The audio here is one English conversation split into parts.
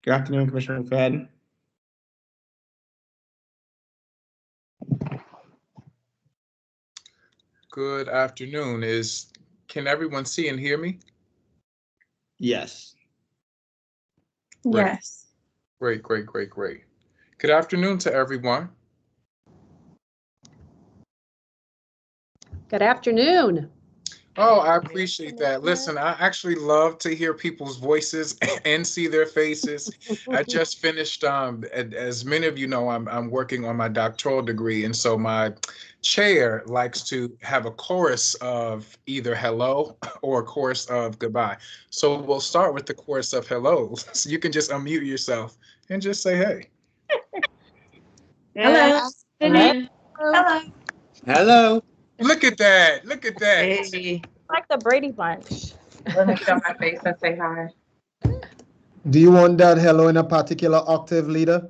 Good afternoon, Commissioner McFadden. Good afternoon. Can everyone see and hear me? Yes. Great. Yes. Great. Good afternoon to everyone. Good afternoon. Oh, I appreciate that. Listen, I actually love to hear people's voices and see their faces. I just finished, as many of you know, I'm working on my doctoral degree, and so my chair likes to have a chorus of either hello or a chorus of goodbye. So we'll start with the chorus of hello. So you can just unmute yourself and just say hey. Hello. Hello. Hello. Hello. Look at that. Look at that. Hey. Like the Brady Bunch. Let me show my face and say hi. Do you want that hello in a particular octave, leader?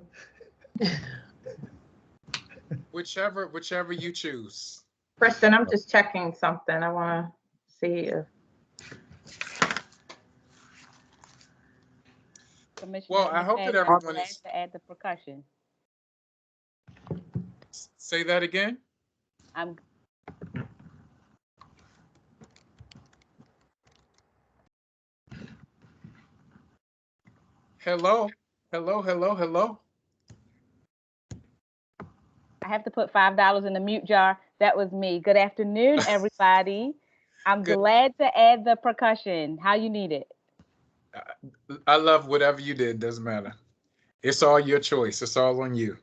Whichever you choose. Kristen, I'm just checking something. I want to see if. Well, I hope that everyone is. To add the percussion. Say that again. Hello. I have to put $5 in the mute jar. That was me. Good afternoon, everybody. I'm glad to add the percussion. How you need it? I love whatever you did. Doesn't matter. It's all your choice. It's all on you.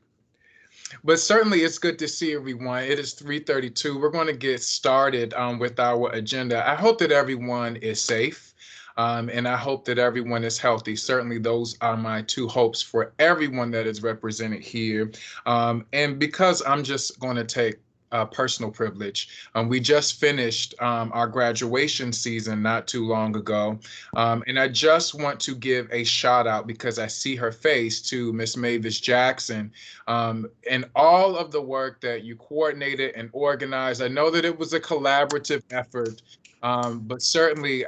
But certainly it's good to see everyone. It is 3:32. We're going to get started with our agenda. I hope that everyone is safe. And I hope that everyone is healthy. Certainly those are my two hopes for everyone that is represented here. And because I'm just going to take personal privilege, we just finished our graduation season not too long ago. And I just want to give a shout out, because I see her face, to Miss Mavis Jackson and all of the work that you coordinated and organized. I know that it was a collaborative effort, but certainly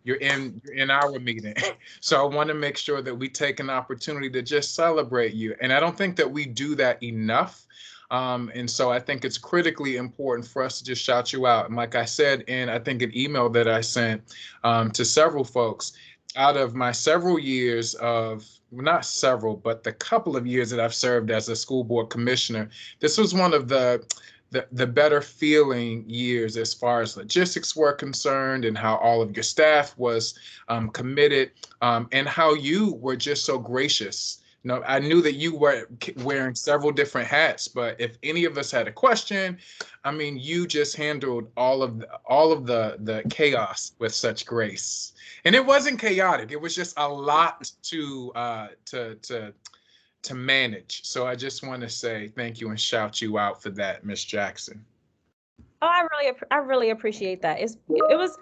you're in our meeting. So I want to make sure that we take an opportunity to just celebrate you. And I don't think that we do that enough. And so I think it's critically important for us to just shout you out. And like I said, in I think an email that I sent to several folks, out of my several years of, not several, but the couple of years that I've served as a school board commissioner, this was one of the better feeling years as far as logistics were concerned, and how all of your staff was committed, and how you were just so gracious. You know, I knew that you were wearing several different hats, but if any of us had a question, I mean, you just handled all of the chaos with such grace. And it wasn't chaotic. It was just a lot to manage. So I just want to say thank you and shout you out for that, Miss Jackson. Oh, I really appreciate that. It was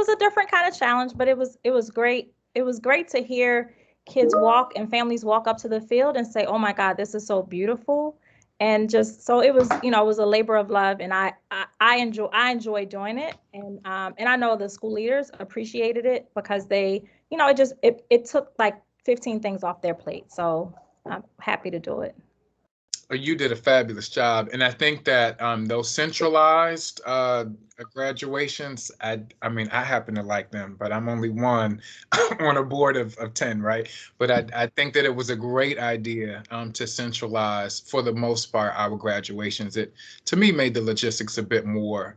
a different kind of challenge, but it was great. It was great to hear kids walk and families walk up to the field and say, "Oh my God, this is so beautiful." And just so it was a labor of love, and I enjoy doing it, and I know the school leaders appreciated it, because they, it took like 15 things off their plate. So I'm happy to do it. You did a fabulous job, and I think that those centralized graduations, I mean, I happen to like them, but I'm only one on a board of 10, right? But I think that it was a great idea to centralize, for the most part, our graduations. It, to me, made the logistics a bit more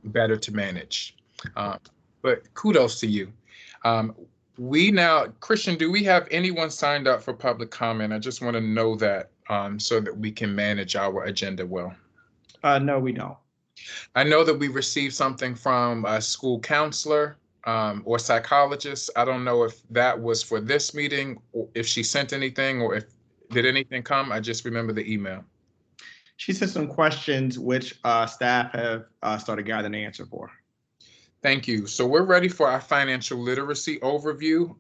better to manage. But kudos to you. Christian, do we have anyone signed up for public comment? I just want to know that so that we can manage our agenda well. No, we don't. I know that we received something from a school counselor or psychologist. I don't know if that was for this meeting, or if she sent anything, or if did anything come. I just remember the email. She sent some questions which staff have started gathering the answer for. Thank you. So we're ready for our financial literacy overview.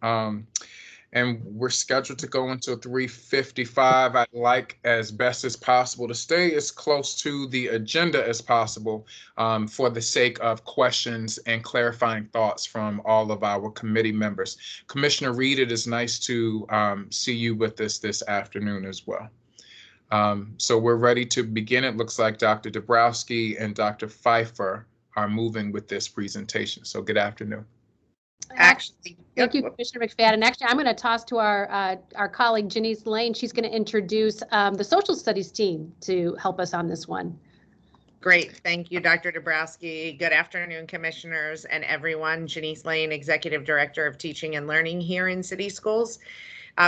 and we're scheduled to go until 3:55. I'd like, as best as possible, to stay as close to the agenda as possible for the sake of questions and clarifying thoughts from all of our committee members. Commissioner Reed, it is nice to see you with us this afternoon as well. So we're ready to begin. It looks like Dr. Dabrowski and Dr. Pfeiffer are moving with this presentation. So good afternoon. Actually, thank you, Commissioner McFadden. Actually, I'm going to toss to our colleague Janice Lane. She's going to introduce the social studies team to help us on this one. Great. Thank you, Dr. Dabrowski. Good afternoon, commissioners and everyone. Janice Lane, Executive Director of Teaching and Learning here in City Schools.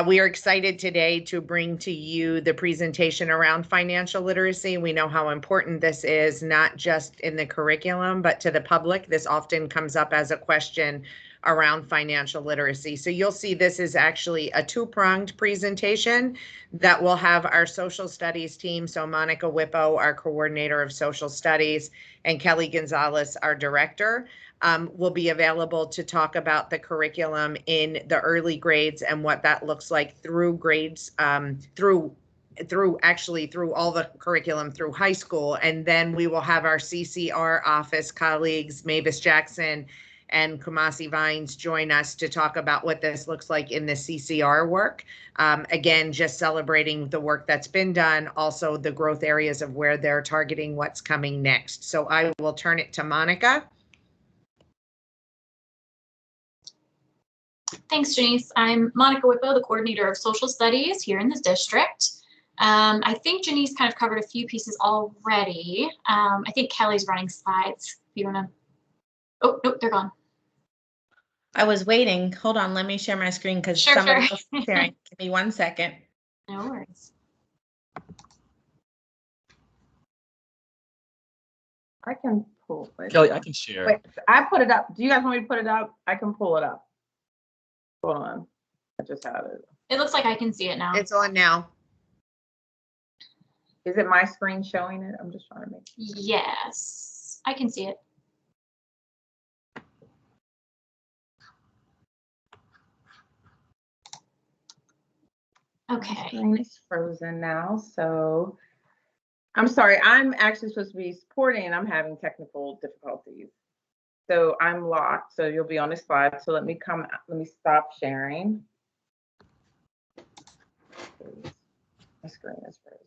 We are excited today to bring to you the presentation around financial literacy. We know how important this is, not just in the curriculum, but to the public. This often comes up as a question around financial literacy. So you'll see this is actually a two-pronged presentation that will have our social studies team. So Monica Whitbow, our coordinator of social studies, and Kelly Gonzalez, our director, will be available to talk about the curriculum in the early grades and what that looks like through grades, through all the curriculum through high school. And then we will have our CCR office colleagues, Mavis Jackson and Kumasi Vines, join us to talk about what this looks like in the CCR work. Again, just celebrating the work that's been done, also the growth areas of where they're targeting what's coming next. So I will turn it to Monica. Thanks, Janice. I'm Monica Whitbow, the coordinator of social studies here in the district. I think Janice kind of covered a few pieces already. I think Kelly's running slides. If you want to, oh, nope, they're gone. I was waiting. Hold on, let me share my screen because somebody else is sharing. Give me 1 second. No worries. I can pull it. Kelly, I can share. Wait, I put it up. Do you guys want me to put it up? I can pull it up. Hold on. I just had it. It looks like I can see it now. It's on now. Is it my screen showing it? I'm just trying to make sure. Yes, I can see it. Okay. My screen is frozen now, so I'm sorry. I'm actually supposed to be supporting and I'm having technical difficulties. So I'm locked, so you'll be on the slide. So let me stop sharing. My screen is frozen.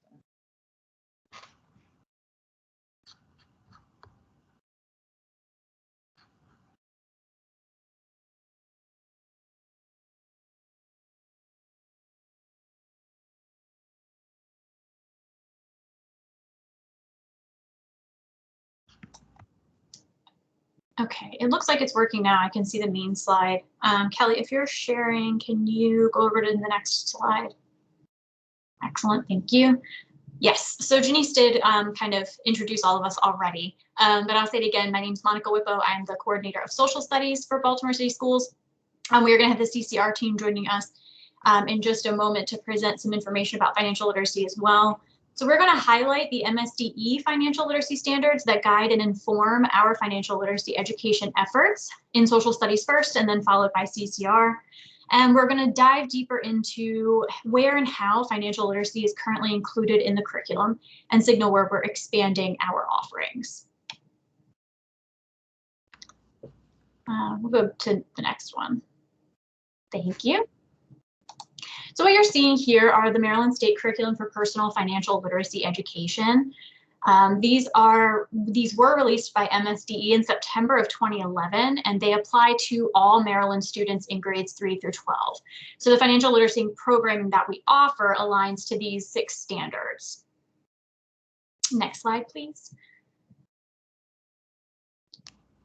Okay, it looks like it's working now. I can see the main slide. Kelly, if you're sharing, can you go over to the next slide? Excellent, thank you. Yes, so Janice did kind of introduce all of us already, but I'll say it again. My name is Monica Whitbow. I'm the coordinator of social studies for Baltimore City Schools. We are going to have the CCR team joining us in just a moment to present some information about financial literacy as well. So we're going to highlight the Msde financial literacy standards that guide and inform our financial literacy education efforts in social studies first, and then followed by CCR. And we're going to dive deeper into where and how financial literacy is currently included in the curriculum and signal where we're expanding our offerings. We'll go to the next one. Thank you. So what you're seeing here are the Maryland State Curriculum for Personal Financial Literacy Education. These were released by Msde in September of 2011, and they apply to all Maryland students in grades 3 through 12. So the financial literacy programming that we offer aligns to these 6 standards. Next slide, please.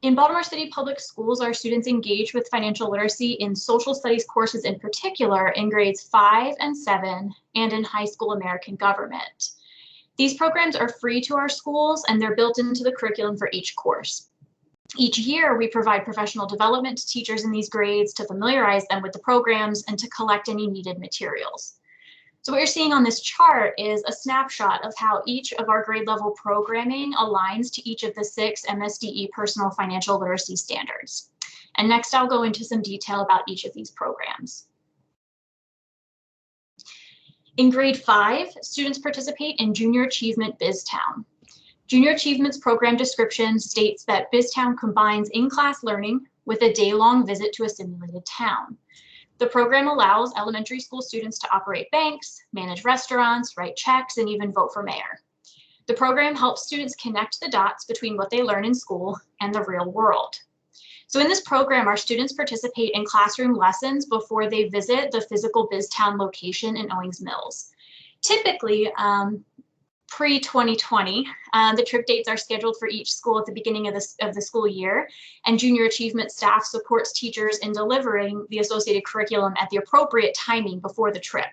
In Baltimore City Public Schools, our students engage with financial literacy in social studies courses in particular in grades 5 and 7 and in high school American government. These programs are free to our schools and they're built into the curriculum for each course. Each year, we provide professional development to teachers in these grades to familiarize them with the programs and to collect any needed materials. So what you're seeing on this chart is a snapshot of how each of our grade level programming aligns to each of the 6 Msde personal financial literacy standards. And next, I'll go into some detail about each of these programs. In grade 5, students participate in Junior Achievement BizTown. Junior Achievement's program description states that BizTown combines in-class learning with a day-long visit to a simulated town. The program allows elementary school students to operate banks, manage restaurants, write checks, and even vote for mayor. The program helps students connect the dots between what they learn in school and the real world. So in this program, our students participate in classroom lessons before they visit the physical BizTown location in Owings Mills. Typically, pre-2020, the trip dates are scheduled for each school at the beginning of the school year, and Junior Achievement staff supports teachers in delivering the associated curriculum at the appropriate timing before the trip.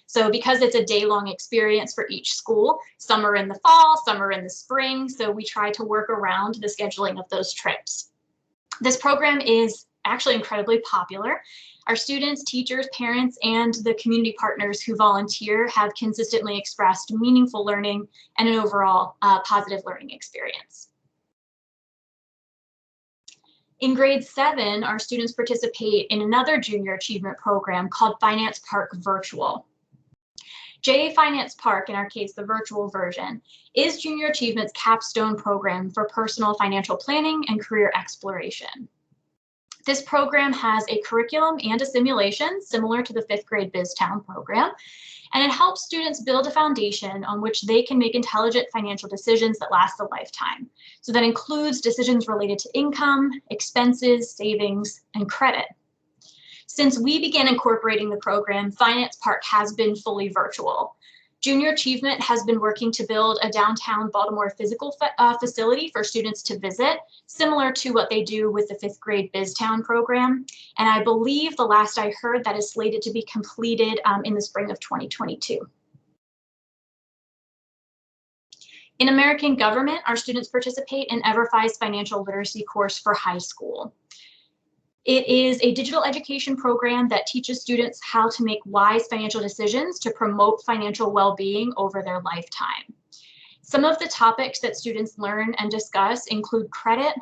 So because it's a day-long experience for each school, some are in the fall, some are in the spring, so we try to work around the scheduling of those trips. This program is actually incredibly popular. Our students, teachers, parents, and the community partners who volunteer have consistently expressed meaningful learning and an overall positive learning experience. In grade 7, our students participate in another junior achievement program called Finance Park Virtual. JA Finance Park, in our case, the virtual version, is Junior Achievement's capstone program for personal financial planning and career exploration. This program has a curriculum and a simulation similar to the 5th grade BizTown program, and it helps students build a foundation on which they can make intelligent financial decisions that last a lifetime. So that includes decisions related to income, expenses, savings, and credit. Since we began incorporating the program, Finance Park has been fully virtual. Junior Achievement has been working to build a downtown Baltimore physical facility for students to visit, similar to what they do with the 5th grade BizTown program. And I believe the last I heard that is slated to be completed in the spring of 2022. In American Government, our students participate in EverFi's financial literacy course for high school. It is a digital education program that teaches students how to make wise financial decisions to promote financial well-being over their lifetime. Some of the topics that students learn and discuss include credit,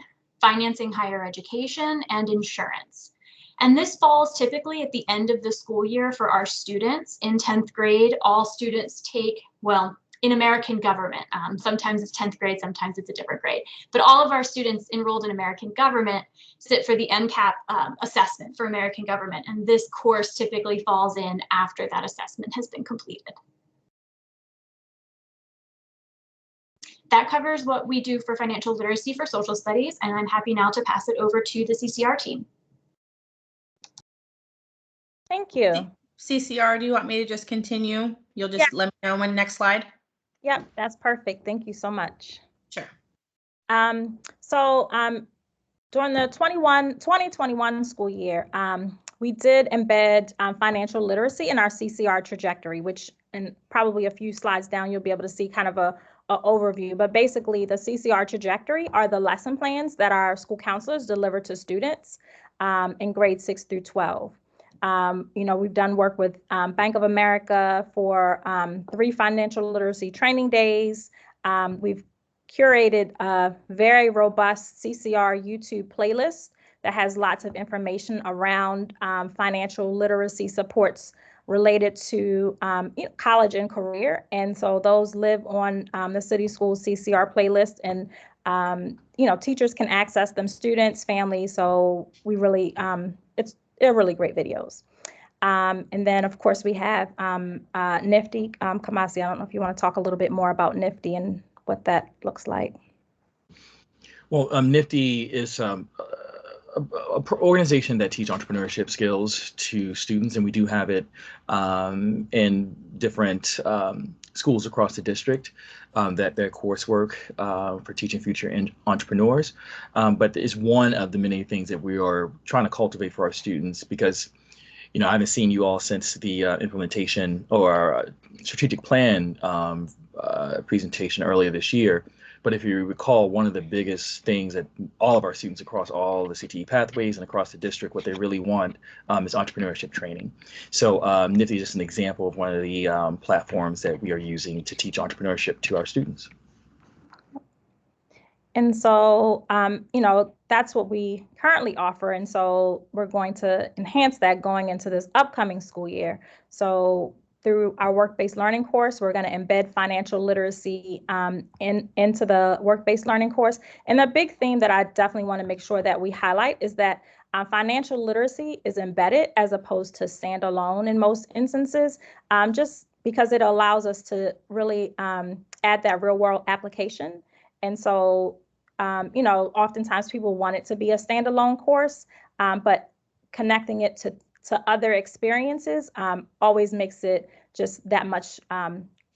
financing higher education, and insurance. And this falls typically at the end of the school year for our students. In 10th grade, all students take, well, in American Government, sometimes it's 10th grade, sometimes it's a different grade, but all of our students enrolled in American Government sit for the MCAP assessment for American Government, and this course typically falls in after that assessment has been completed. That covers what we do for financial literacy for social studies, and I'm happy now to pass it over to the CCR team. Thank you. CCR, do you want me to just continue? You'll just let me know when next slide. Yep, that's perfect. Thank you so much. Sure. During the 2021 school year, we did embed financial literacy in our CCR trajectory, which, and probably a few slides down, you'll be able to see kind of a overview. But basically, the CCR trajectory are the lesson plans that our school counselors deliver to students in grades 6 through 12. We've done work with Bank of America for 3 financial literacy training days. We've curated a very robust CCR YouTube playlist that has lots of information around financial literacy supports related to college and career. And so those live on the City Schools CCR playlist, and teachers can access them, students, families. So we really, they're really great videos. And then, of course, we have Nifty. Kamasi, I don't know if you want to talk a little bit more about Nifty and what that looks like. Well, Nifty is an organization that teaches entrepreneurship skills to students, and we do have it in different schools across the district, that their coursework for teaching future entrepreneurs, but is one of the many things that we are trying to cultivate for our students, because I haven't seen you all since the implementation or strategic plan presentation earlier this year. But if you recall, one of the biggest things that all of our students across all the CTE pathways and across the district, what they really want is entrepreneurship training. So Nifty is just an example of one of the platforms that we are using to teach entrepreneurship to our students. And so, that's what we currently offer. And so we're going to enhance that going into this upcoming school year. So through our work-based learning course. We're going to embed financial literacy into the work-based learning course. And the big theme that I definitely want to make sure that we highlight is that financial literacy is embedded as opposed to standalone in most instances, just because it allows us to really add that real-world application. And so, oftentimes people want it to be a standalone course, but connecting it to other experiences always makes it just that much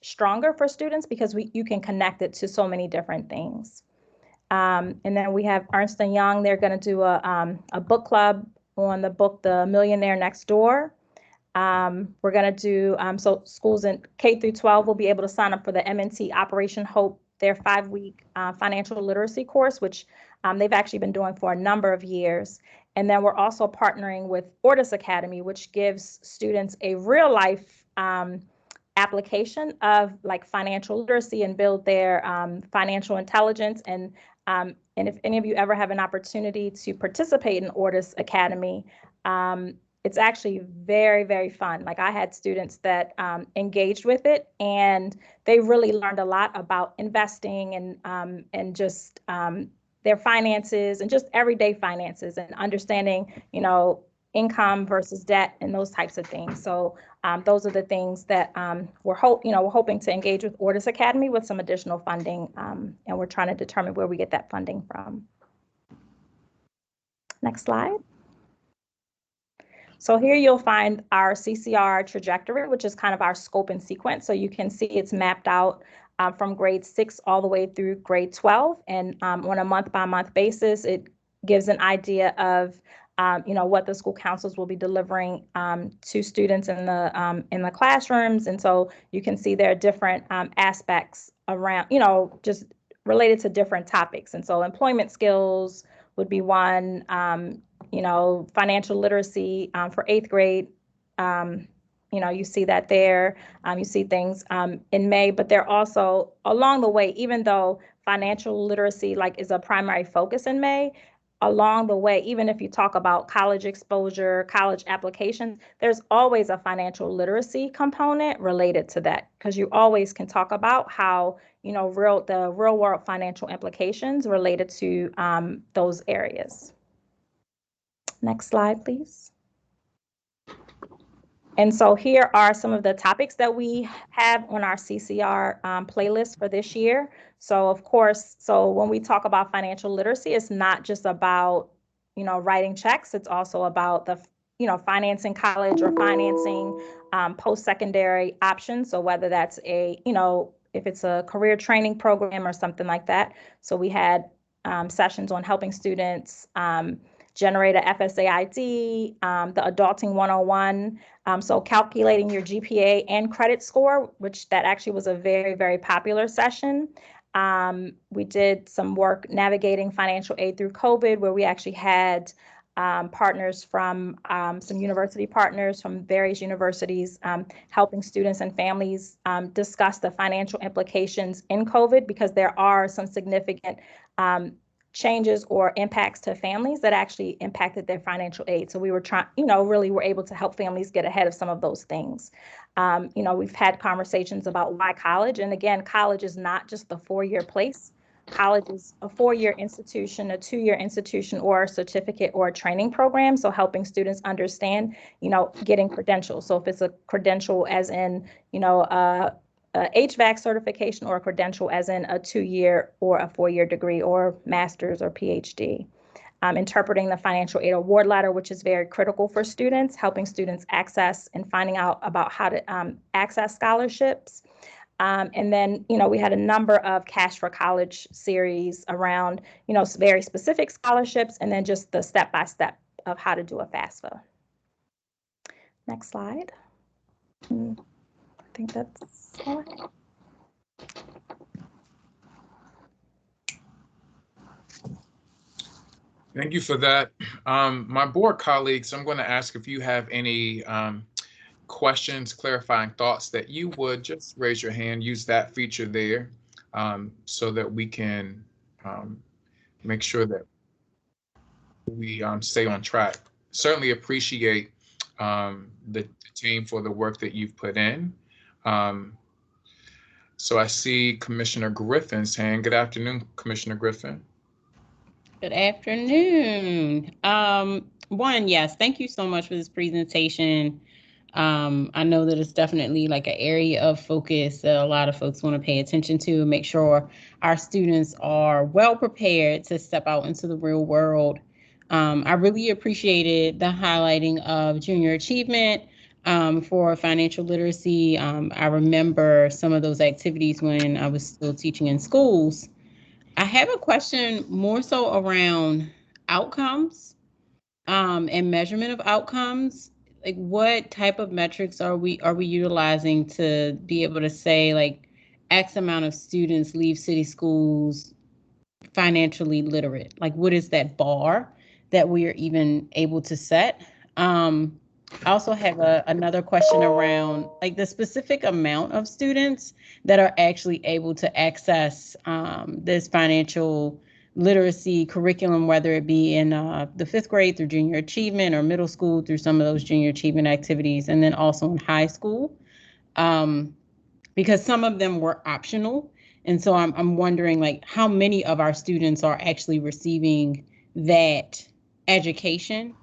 stronger for students, because you can connect it to so many different things. And then we have Ernst & Young. They're going to do a book club on the book The Millionaire Next Door. We're going to do, so schools in K through 12 will be able to sign up for the MNT Operation Hope, their 5-week financial literacy course, which they've actually been doing for a number of years. And then we're also partnering with Ortiz Academy, which gives students a real life application of like financial literacy and build their financial intelligence. And if any of you ever have an opportunity to participate in Ortiz Academy, it's actually very, very fun. Like, I had students that engaged with it, and they really learned a lot about investing and just their finances and just everyday finances and understanding, income versus debt and those types of things. So those are the things that we're hoping to engage with Ortiz Academy with some additional funding, and we're trying to determine where we get that funding from. Next slide. So here you'll find our CCR trajectory, which is kind of our scope and sequence. So you can see it's mapped out from grade 6 all the way through grade 12. And on a month-by-month basis, it gives an idea of what the school councils will be delivering to students in the classrooms. And so you can see there are different aspects around, just related to different topics. And so employment skills would be one, financial literacy for 8th grade. You see that there. You see things in May, but they're also along the way, even though financial literacy is a primary focus in May, along the way, even if you talk about college exposure, college applications, there's always a financial literacy component related to that, because you always can talk about how, the real world financial implications related to those areas. Next slide, please. And so here are some of the topics that we have on our CCR playlist for this year. So of course, when we talk about financial literacy, it's not just about, writing checks. It's also about the, financing college or financing post-secondary options. So whether that's if it's a career training program or something like that. So we had sessions on helping students generate a FSA ID, the Adulting 101. So calculating your GPA and credit score, which that actually was a very, very popular session. We did some work navigating financial aid through COVID, where we actually had partners from some university partners from various universities helping students and families discuss the financial implications in COVID, because there are some significant changes or impacts to families that actually impacted their financial aid. So we were trying, really were able to help families get ahead of some of those things. We've had conversations about why college. And again, college is not just the 4-year place. College is a 4-year institution, a 2-year institution, or a certificate or a training program. So helping students understand, getting credentials. So if it's a credential as in, a HVAC certification, or a credential as in a 2-year or a 4-year degree or master's or PhD. Interpreting the financial aid award letter, which is very critical for students, helping students access and finding out about how to access scholarships. And then, we had a number of Cash for College series around, very specific scholarships, and then just the step-by-step of how to do a FAFSA. Next slide. I think that's all I have. Thank you for that. My board colleagues, I'm going to ask if you have any questions, clarifying thoughts, that you would just raise your hand, use that feature there so that we can make sure that we stay on track. Certainly appreciate the team for the work that you've put in. So I see Commissioner Griffin's hand. Good afternoon, Commissioner Griffin. Good afternoon. Yes, thank you so much for this presentation. I know that it's definitely like an area of focus that a lot of folks want to pay attention to and make sure our students are well prepared to step out into the real world. I really appreciated the highlighting of junior achievement for financial literacy. I remember some of those activities when I was still teaching in schools. I have a question more so around outcomes and measurement of outcomes. Like, what type of metrics are we utilizing to be able to say like X amount of students leave city schools financially literate? Like, what is that bar that we are even able to set? I also have another question around like the specific amount of students that are actually able to access this financial literacy curriculum, whether it be in the 5th grade through junior achievement or middle school through some of those junior achievement activities, and then also in high school, because some of them were optional. And so I'm wondering like how many of our students are actually receiving that education,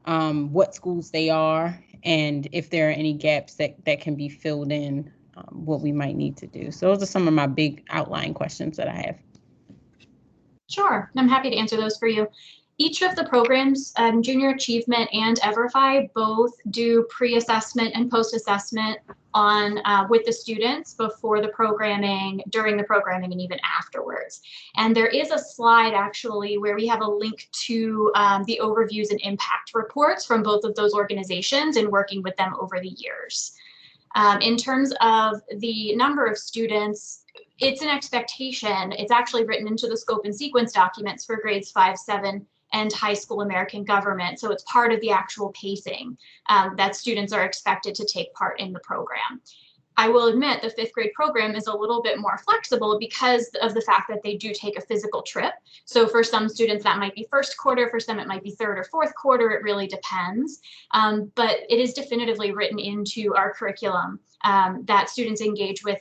what schools they are, and if there are any gaps that can be filled in, what we might need to do. So those are some of my big outline questions that I have. Sure, I'm happy to answer those for you. Each of the programs, Junior Achievement and EverFi, both do pre-assessment and post-assessment on with the students before the programming, during the programming, and even afterwards. And there is a slide actually where we have a link to the overviews and impact reports from both of those organizations and working with them over the years. In terms of the number of students, it's an expectation. It's actually written into the scope and sequence documents for grades 5, 7, and high school American government. So it's part of the actual pacing that students are expected to take part in the program. I will admit the 5th grade program is a little bit more flexible because of the fact that they do take a physical trip. So for some students that might be 1st quarter, for some it might be 3rd or 4th quarter, it really depends. But it is definitively written into our curriculum that students engage with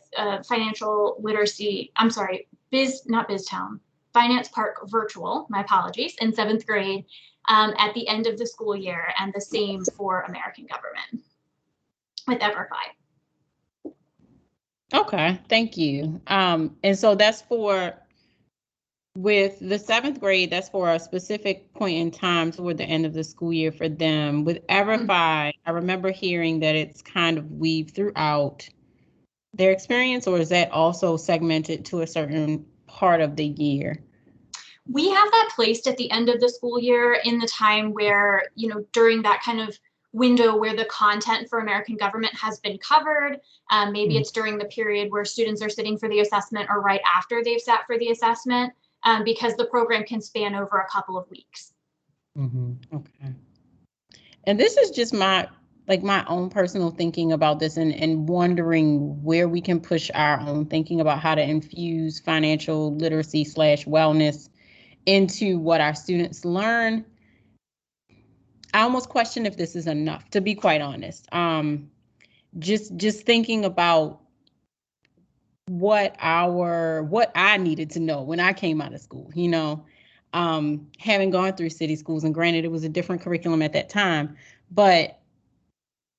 financial literacy, not BizTown, Finance Park Virtual, my apologies, in 7th grade at the end of the school year, and the same for American government with EverFi. Okay, thank you. And so that's with the 7th grade, that's for a specific point in time toward the end of the school year for them. With EverFi, I remember hearing that it's kind of weaved throughout their experience, or is that also segmented to a certain part of the year? We have that placed at the end of the school year in the time where, during that kind of window where the content for American government has been covered. Maybe it's during the period where students are sitting for the assessment or right after they've sat for the assessment, because the program can span over a couple of weeks. Okay. And this is just my own personal thinking about this and wondering where we can push our own thinking about how to infuse financial literacy / wellness into what our students learn. I almost question if this is enough, to be quite honest. Just thinking about what I needed to know when I came out of school, having gone through city schools, and granted it was a different curriculum at that time, but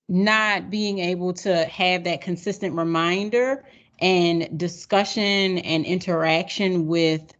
not being able to have that consistent reminder and discussion and interaction with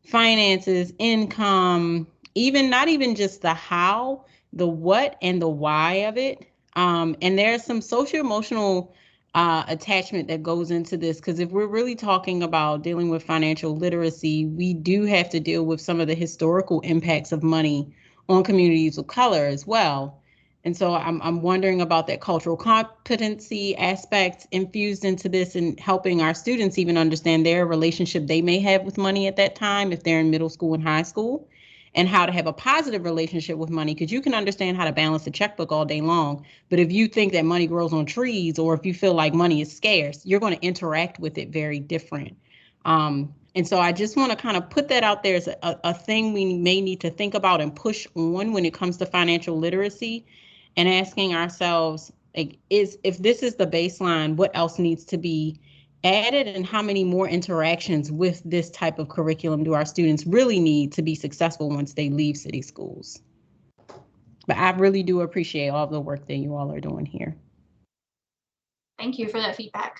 finances, income, not even just the how, the what and the why of it. And there's some socio-emotional attachment that goes into this, because if we're really talking about dealing with financial literacy, we do have to deal with some of the historical impacts of money on communities of color as well. And so I'm wondering about that cultural competency aspect infused into this, and helping our students even understand their relationship they may have with money at that time if they're in middle school and high school, and how to have a positive relationship with money, because you can understand how to balance the checkbook all day long. But if you think that money grows on trees, or if you feel like money is scarce, you're going to interact with it very different. And so I just want to kind of put that out there as a thing we may need to think about and push on when it comes to financial literacy. and asking ourselves, like, if this is the baseline, what else needs to be added, and how many more interactions with this type of curriculum do our students really need to be successful once they leave city schools? But I really do appreciate all the work that you all are doing here. Thank you for that feedback.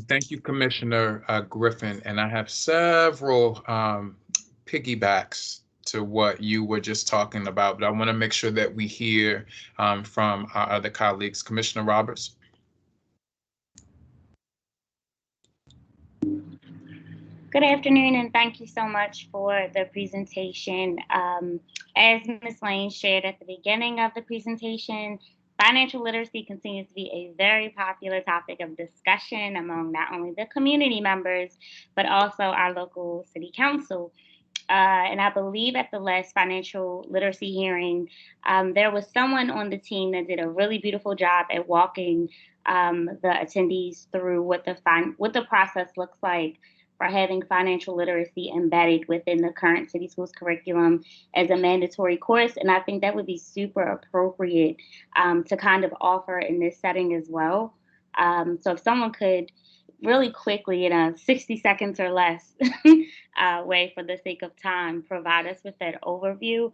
Thank you, Commissioner Griffin. And I have several piggybacks to what you were just talking about, but I want to make sure that we hear from our other colleagues. Commissioner Roberts. Good afternoon, and thank you so much for the presentation. As Ms. Lane shared at the beginning of the presentation, financial literacy continues to be a very popular topic of discussion among not only the community members, but also our local city council. And I believe at the last financial literacy hearing, there was someone on the team that did a really beautiful job at walking the attendees through what the process looks like for having financial literacy embedded within the current city schools curriculum as a mandatory course. And I think that would be super appropriate to kind of offer in this setting as well. So if someone could really quickly, in a 60 seconds or less way for the sake of time, provide us with that overview,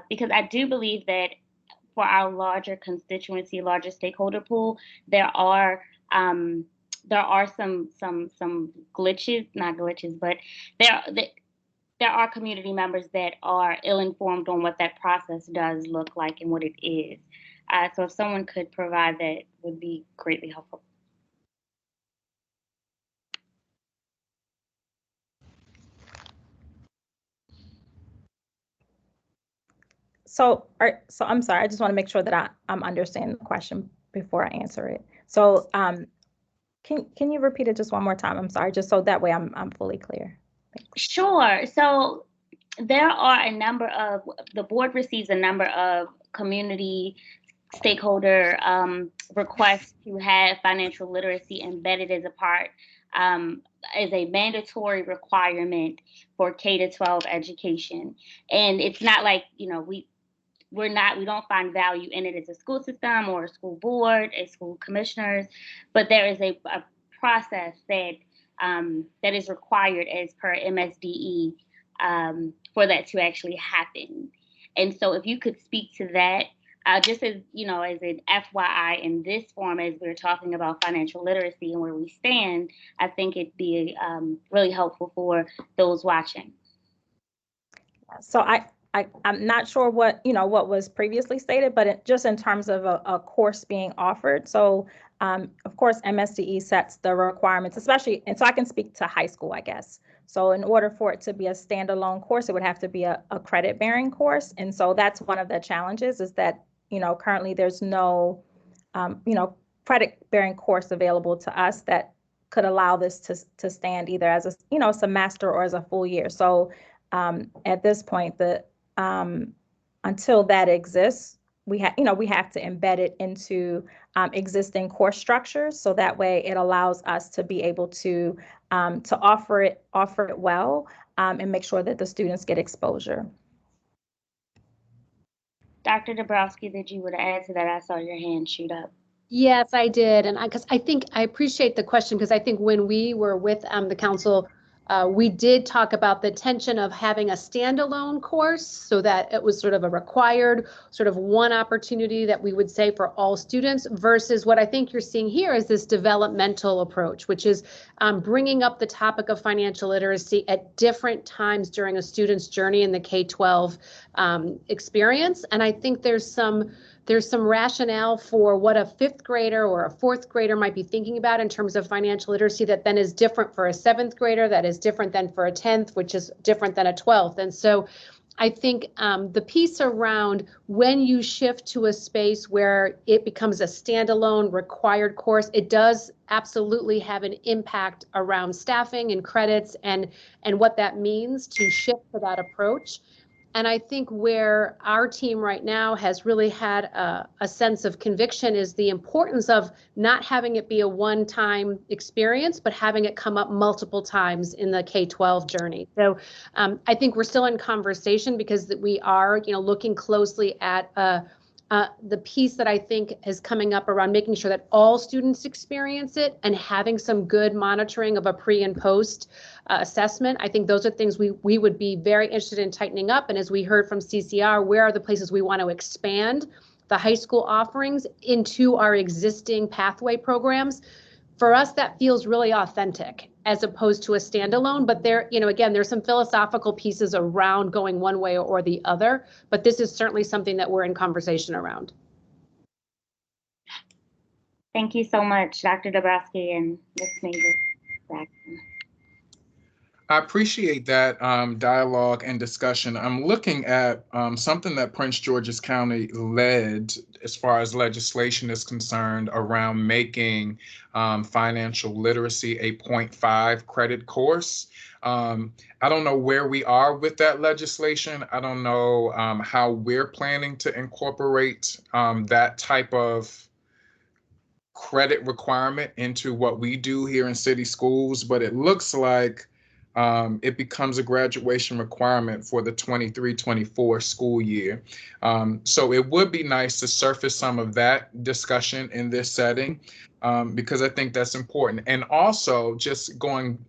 because I do believe that for our larger constituency, larger stakeholder pool, there are some glitches, not glitches, but there are community members that are ill-informed on what that process does look like and what it is. So if someone could provide that, would be greatly helpful. So I'm sorry, I just want to make sure that I'm understanding the question before I answer it. So can you repeat it just one more time? I'm sorry, just so that way I'm fully clear. Thanks. Sure. So there are the board receives a number of community stakeholder requests to have financial literacy embedded as a part, as a mandatory requirement for K-12 education. And it's not like, we don't find value in it as a school system or a school board, as school commissioners, but there is a process that is required as per Msde for that to actually happen. And so if you could speak to that, just as, as an FYI in this form, as we're talking about financial literacy and where we stand, I think it'd be really helpful for those watching. So I'm not sure what was previously stated, but just in terms of a course being offered. So of course, Msde sets the requirements, especially, and so I can speak to high school, I guess. So in order for it to be a standalone course, it would have to be a credit bearing course. And so that's one of the challenges, is that, currently there's no, credit bearing course available to us that could allow this to stand either as a, semester or as a full year. So at this point, until that exists, we have to embed it into existing course structures, so that way it allows us to be able to offer it well, and make sure that the students get exposure. Dr. Dabrowski, did you want to add to that? I saw your hand shoot up. Yes, I did. And because I think I appreciate the question, because I think when we were with the council, we did talk about the tension of having a standalone course, so that it was sort of a required sort of one opportunity that we would say for all students, versus what I think you're seeing here is this developmental approach, which is bringing up the topic of financial literacy at different times during a student's journey in the K-12 experience. And I think there's some rationale for what a fifth grader or a fourth grader might be thinking about in terms of financial literacy that then is different for a seventh grader, that is different than for a 10th, which is different than a 12th. And so I think the piece around when you shift to a space where it becomes a standalone required course, it does absolutely have an impact around staffing and credits and what that means to shift to that approach. And I think where our team right now has really had a sense of conviction is the importance of not having it be a one-time experience, but having it come up multiple times in the K-12 journey. So I think we're still in conversation because we are, looking closely at the piece that I think is coming up around making sure that all students experience it and having some good monitoring of a pre and post assessment. I think those are things we would be very interested in tightening up. And as we heard from CCR, where are the places we want to expand the high school offerings into our existing pathway programs? For us, that feels really authentic as opposed to a standalone, but there, again, there's some philosophical pieces around going one way or the other, but this is certainly something that we're in conversation around. Thank you so much, Dr. Dabrowski and Ms. Mavis. I appreciate that dialogue and discussion. I'm looking at something that Prince George's County led as far as legislation is concerned around making financial literacy a 0.5 credit course. I don't know where we are with that legislation. I don't know how we're planning to incorporate that type of credit requirement into what we do here in city schools, but it looks like it becomes a graduation requirement for the 23-24 school year. So it would be nice to surface some of that discussion in this setting because I think that's important. And also just going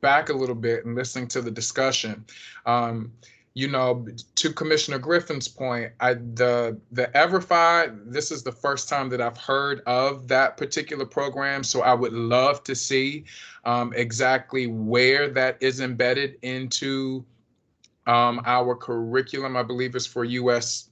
back a little bit and listening to the discussion, to Commissioner Griffin's point, the EverFi, this is the first time that I've heard of that particular program. So I would love to see exactly where that is embedded into our curriculum. I believe it's for U.S.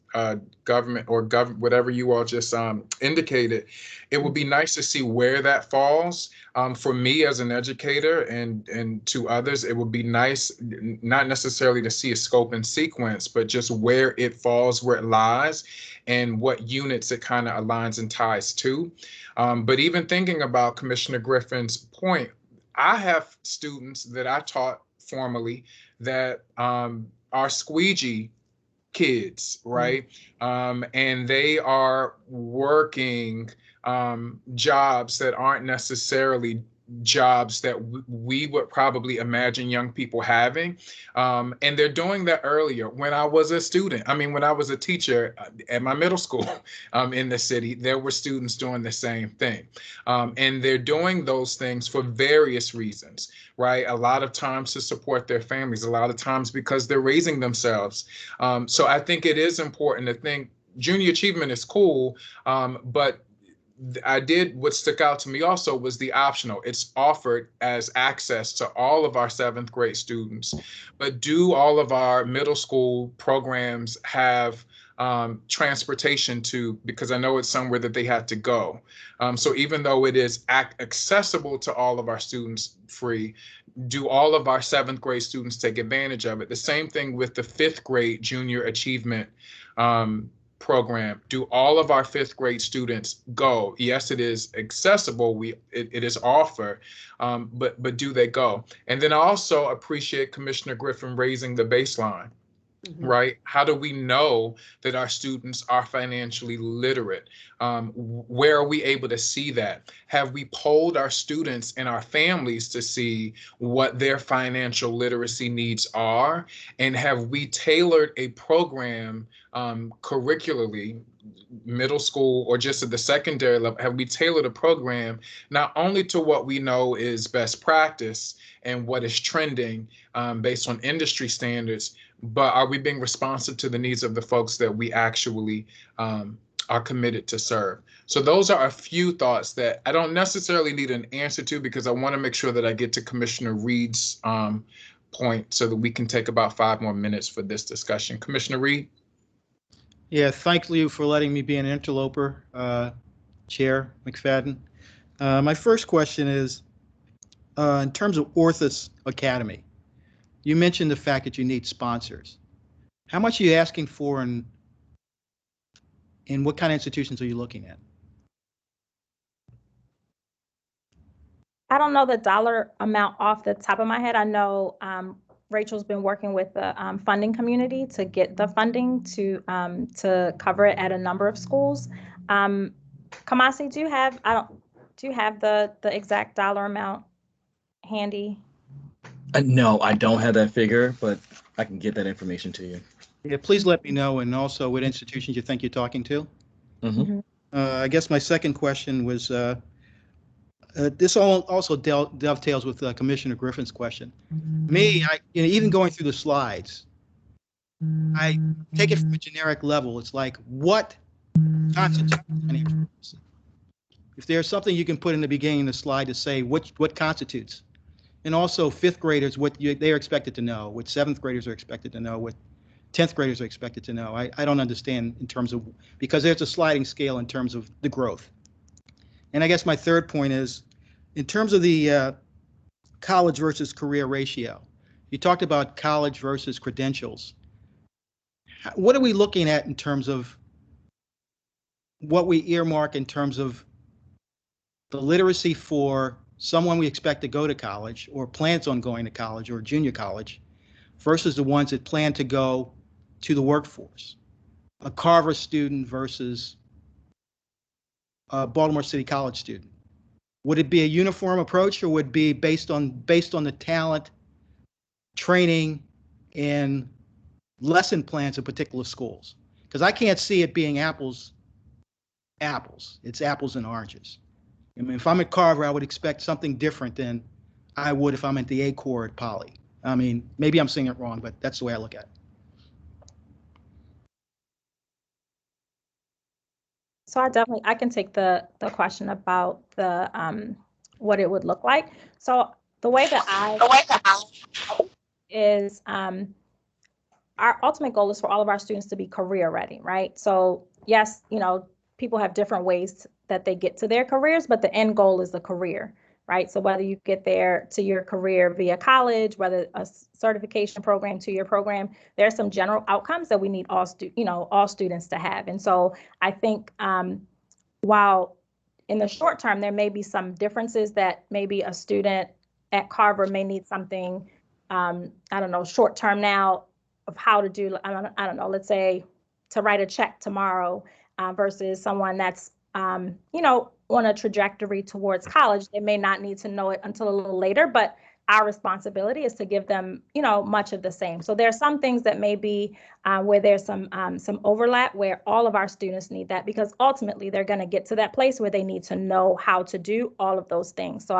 Government or whatever you all just indicated. It would be nice to see where that falls. For me as an educator and to others, it would be nice not necessarily to see a scope and sequence, but just where it falls, where it lies, and what units it kind of aligns and ties to. But even thinking about Commissioner Griffin's point, I have students that I taught formally that are squeegee kids, right? And they are working jobs that aren't necessarily jobs that we would probably imagine young people having. And they're doing that earlier. When I was a student, when I was a teacher at my middle school in the city, there were students doing the same thing. And they're doing those things for various reasons, right? A lot of times to support their families, a lot of times because they're raising themselves. So I think it is important to think junior achievement is cool, but what stuck out to me also was the optional. It's offered as access to all of our 7th grade students, but do all of our middle school programs have transportation to, because I know it's somewhere that they have to go. So even though it is accessible to all of our students free, do all of our 7th grade students take advantage of it? The same thing with the 5th grade junior achievement program. Do all of our 5th grade students go? Yes, it is accessible. It is offered, but do they go? And then I also appreciate Commissioner Griffin raising the baseline. Right? How do we know that our students are financially literate? Where are we able to see that? Have we polled our students and our families to see what their financial literacy needs are? And have we tailored a program curricularly, middle school or just at the secondary level? Have we tailored a program not only to what we know is best practice and what is trending based on industry standards, but are we being responsive to the needs of the folks that we actually are committed to serve? So those are a few thoughts that I don't necessarily need an answer to, because I want to make sure that I get to Commissioner Reed's point so that we can take about 5 more minutes for this discussion. Commissioner Reed? Yeah, thank you for letting me be an interloper, Chair McFadden. My first question is, in terms of Ortiz Academy, you mentioned the fact that you need sponsors. How much are you asking for, and what kind of institutions are you looking at? I don't know the dollar amount off the top of my head. I know Rachel's been working with the funding community to get the funding to cover it at a number of schools. Kamasi, do you have the exact dollar amount handy? No, I don't have that figure, but I can get that information to you. Yeah, please let me know, and also what institutions you think you're talking to. Mm-hmm. I guess my second question was, this also dovetails with Commissioner Griffin's question. Me, even going through the slides, I take it from a generic level. It's like, what constitutes financial literacy? If there's something you can put in the beginning of the slide to say what constitutes, and also fifth graders, what they're expected to know, what seventh graders are expected to know, what 10th graders are expected to know. I don't understand in terms of, because there's a sliding scale in terms of the growth. And I guess my third point is, in terms of the college versus career ratio, you talked about college versus credentials. What are we looking at in terms of what we earmark in terms of the literacy for someone we expect to go to college or plans on going to college or junior college versus the ones that plan to go to the workforce? A Carver student versus a Baltimore City College student. Would it be a uniform approach, or would it be based on the talent, training, and lesson plans of particular schools? Because I can't see it being apples. It's apples and oranges. I mean, if I'm at Carver, I would expect something different than I would if I'm at the A-Corps at Poly. I mean, maybe I'm saying it wrong, but that's the way I look at it. So I can take the question about the what it would look like. So the way that I is our ultimate goal is for all of our students to be career ready, right? So yes, people have different ways that they get to their careers, but the end goal is the career, right? So whether you get there to your career via college, whether a certification program to your program, there are some general outcomes that we need all students to have. And so I think while in the short term, there may be some differences that maybe a student at Carver may need something, I don't know, short term now of how to do, I don't know, let's say to write a check tomorrow versus someone that's, on a trajectory towards college. They may not need to know it until a little later, but our responsibility is to give them, much of the same. So there are some things that may be where there's some overlap where all of our students need that, because ultimately they're going to get to that place where they need to know how to do all of those things. So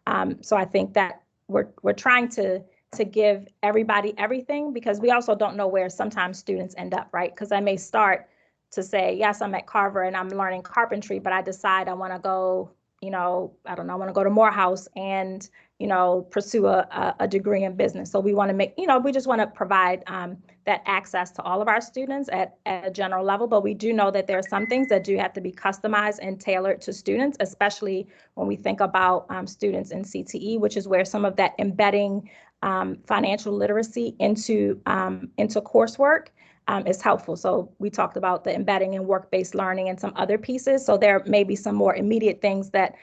I think that we're trying to give everybody everything, because we also don't know where sometimes students end up, right? Because I may start to say, yes, I'm at Carver and I'm learning carpentry, but I decide I want to go, I don't know, I want to go to Morehouse and, pursue a degree in business. So we want to make, we just want to provide that access to all of our students at a general level. But we do know that there are some things that do have to be customized and tailored to students, especially when we think about students in CTE, which is where some of that embedding financial literacy into coursework is helpful. So we talked about the embedding in work-based learning and some other pieces. So there may be some more immediate things that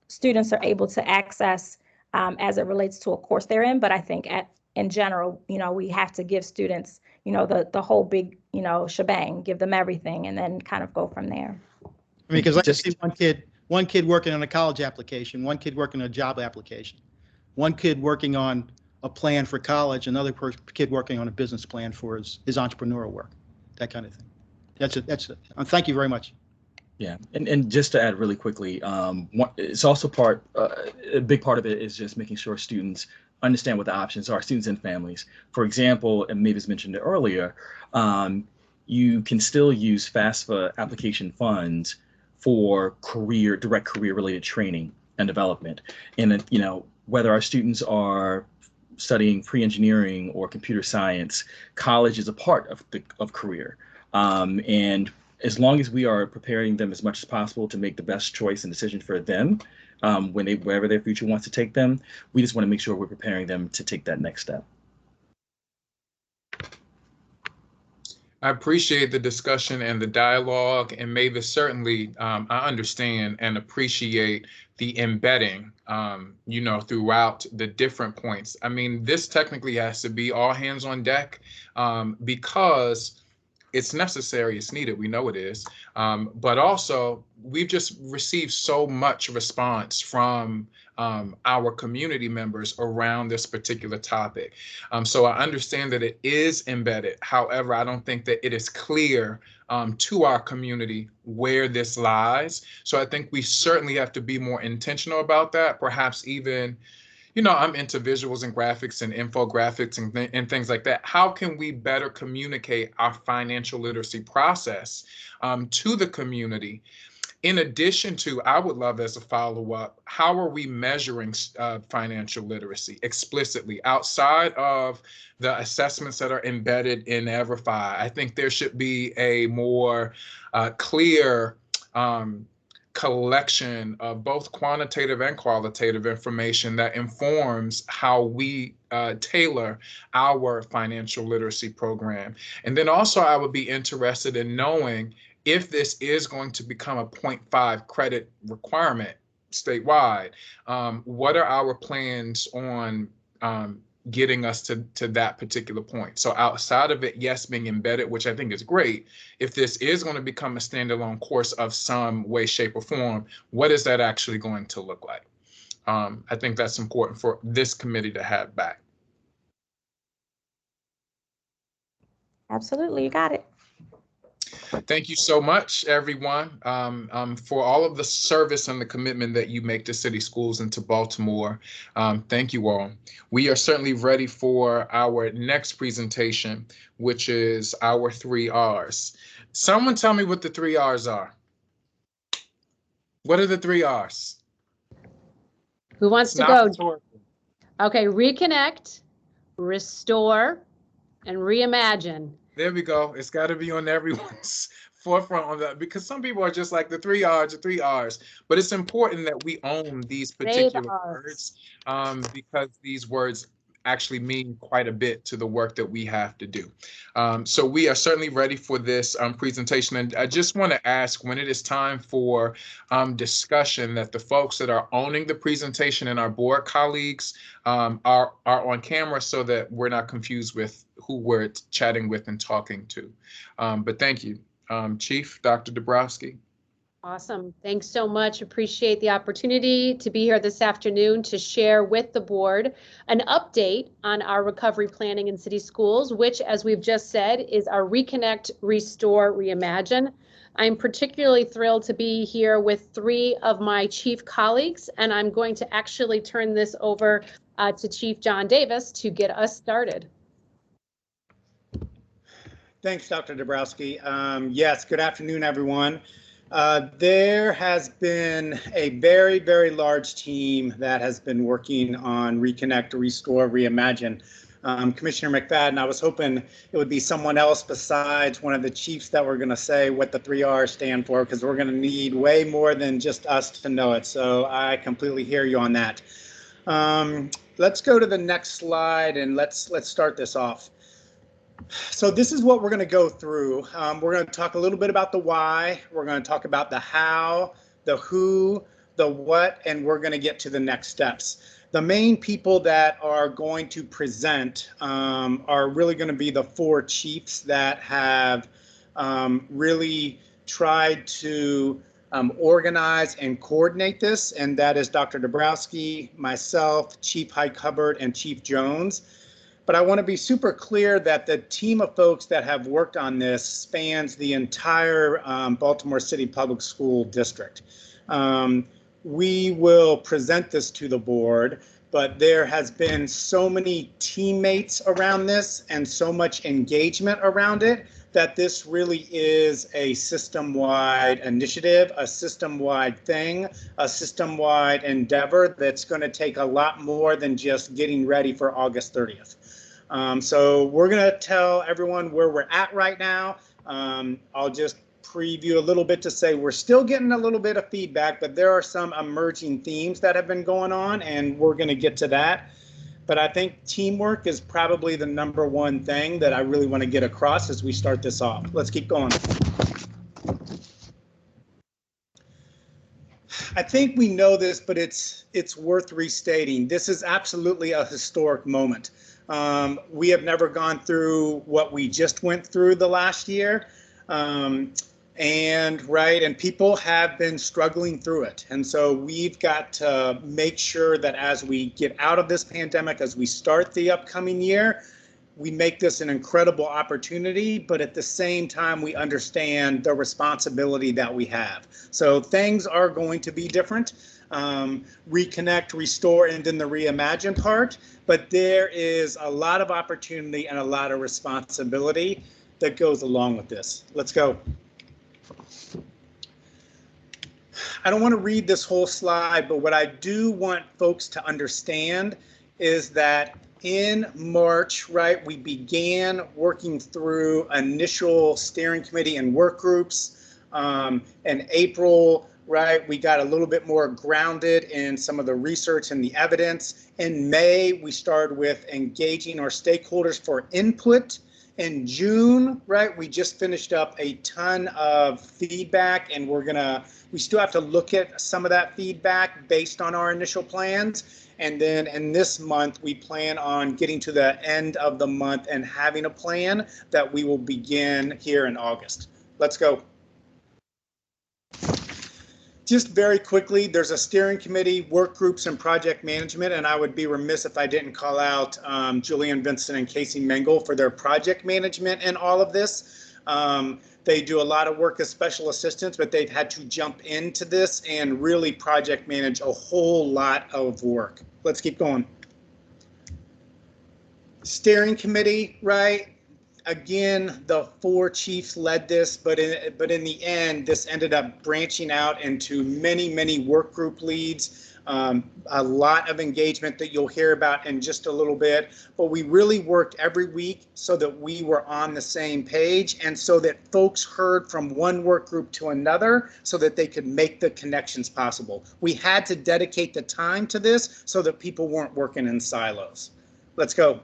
students are able to access as it relates to a course they're in. But I think in general, we have to give students, the whole big, shebang, give them everything, and then kind of go from there. I mean, because I just see one kid working on a college application, one kid working on a job application, one kid working on a plan for college, another kid working on a business plan for his entrepreneurial work, that kind of thing. That's it. Thank you very much. Yeah, and just to add really quickly, it's also a big part of it is just making sure students understand what the options are, students and families. For example, and Mavis mentioned it earlier, you can still use FAFSA application funds for direct career related training and development. And, whether our students are studying pre-engineering or computer science, college is a part of career. And as long as we are preparing them as much as possible to make the best choice and decision for them, wherever their future wants to take them, we just want to make sure we're preparing them to take that next step. I appreciate the discussion and the dialogue, and Mavis, certainly I understand and appreciate the embedding, you know, throughout the different points. I mean, this technically has to be all hands on deck because it's necessary, it's needed, we know it is. But also, we've just received so much response from our community members around this particular topic. So I understand that it is embedded. However, I don't think that it is clear to our community where this lies. So I think we certainly have to be more intentional about that, perhaps even, you know, I'm into visuals and graphics and infographics and things like that. How can we better communicate our financial literacy process to the community? In addition to, I would love as a follow-up, how are we measuring financial literacy explicitly outside of the assessments that are embedded in Everify? I think there should be a more clear collection of both quantitative and qualitative information that informs how we tailor our financial literacy program. And then also I would be interested in knowing if this is going to become a 0.5 credit requirement statewide, what are our plans on getting us to that particular point? So outside of it, yes, being embedded, which I think is great, if this is going to become a standalone course of some way, shape, or form, what is that actually going to look like? I think that's important for this committee to have back. Absolutely, you got it. Thank you so much, everyone, for all of the service and the commitment that you make to city schools and to Baltimore. Thank you all. We are certainly ready for our next presentation, which is our 3 R's. Someone tell me what the 3 R's are. What are the 3 R's? Who wants to go? Okay, reconnect, restore, and reimagine. There we go. It's got to be on everyone's forefront on that, because some people are just like the 3 R's, the 3 R's. But it's important that we own these particular words because these words actually mean quite a bit to the work that we have to do. So we are certainly ready for this presentation. And I just want to ask, when it is time for discussion, that the folks that are owning the presentation and our board colleagues are on camera so that we're not confused with who we're chatting with and talking to. But thank you. Chief, Dr. Dabrowski. Awesome. Thanks so much. Appreciate the opportunity to be here this afternoon to share with the board an update on our recovery planning in city schools, which, as we've just said, is our Reconnect, Restore, Reimagine. I'm particularly thrilled to be here with 3 of my chief colleagues, and I'm going to actually turn this over to Chief John Davis to get us started. Thanks, Dr. Dabrowski. Yes, good afternoon, everyone. There has been a very, very large team that has been working on Reconnect, Restore, Reimagine. Commissioner McFadden, I was hoping it would be someone else besides one of the chiefs that were going to say what the 3 R's stand for, because we're going to need way more than just us to know it. So I completely hear you on that. Let's go to the next slide and let's start this off. So this is what we're going to go through. We're going to talk a little bit about the why. We're going to talk about the how, the who, the what, and we're going to get to the next steps. The main people that are going to present are really going to be the 4 chiefs that have really tried to organize and coordinate this, and that is Dr. Dabrowski, myself, Chief Hyde Hubbard, and Chief Jones. But I want to be super clear that the team of folks that have worked on this spans the entire Baltimore City Public School District. We will present this to the board, but there has been so many teammates around this and so much engagement around it that this really is a system-wide initiative, a system-wide thing, a system-wide endeavor that's going to take a lot more than just getting ready for August 30th. So we're going to tell everyone where we're at right now. I'll just preview a little bit to say we're still getting a little bit of feedback, but there are some emerging themes that have been going on, and we're going to get to that. But I think teamwork is probably the #1 thing that I really want to get across as we start this off. Let's keep going. I think we know this, but it's worth restating. This is absolutely a historic moment. We have never gone through what we just went through the last year. And people have been struggling through it. And so we've got to make sure that as we get out of this pandemic, as we start the upcoming year, we make this an incredible opportunity, but at the same time, we understand the responsibility that we have. So things are going to be different. Reconnect, restore, and then the reimagine part. But there is a lot of opportunity and a lot of responsibility that goes along with this. Let's go. I don't want to read this whole slide, but what I do want folks to understand is that in March, we began working through initial steering committee and work groups. In April, we got a little bit more grounded in some of the research and the evidence. In May, we started with engaging our stakeholders for input. In June, we just finished up a ton of feedback, and we still have to look at some of that feedback based on our initial plans. And then in this month, we plan on getting to the end of the month and having a plan that we will begin here in August. Let's go. Just very quickly, there's a steering committee, work groups, and project management, and I would be remiss if I didn't call out Julian Vincent and Casey Mengel for their project management in all of this. They do a lot of work as special assistants, but they've had to jump into this and really project manage a whole lot of work. Let's keep going. Steering committee, Again, the 4 chiefs led this, but in the end, this ended up branching out into many, many work group leads. A lot of engagement that you'll hear about in just a little bit, but we really worked every week so that we were on the same page and so that folks heard from one work group to another so that they could make the connections possible. We had to dedicate the time to this so that people weren't working in silos. Let's go.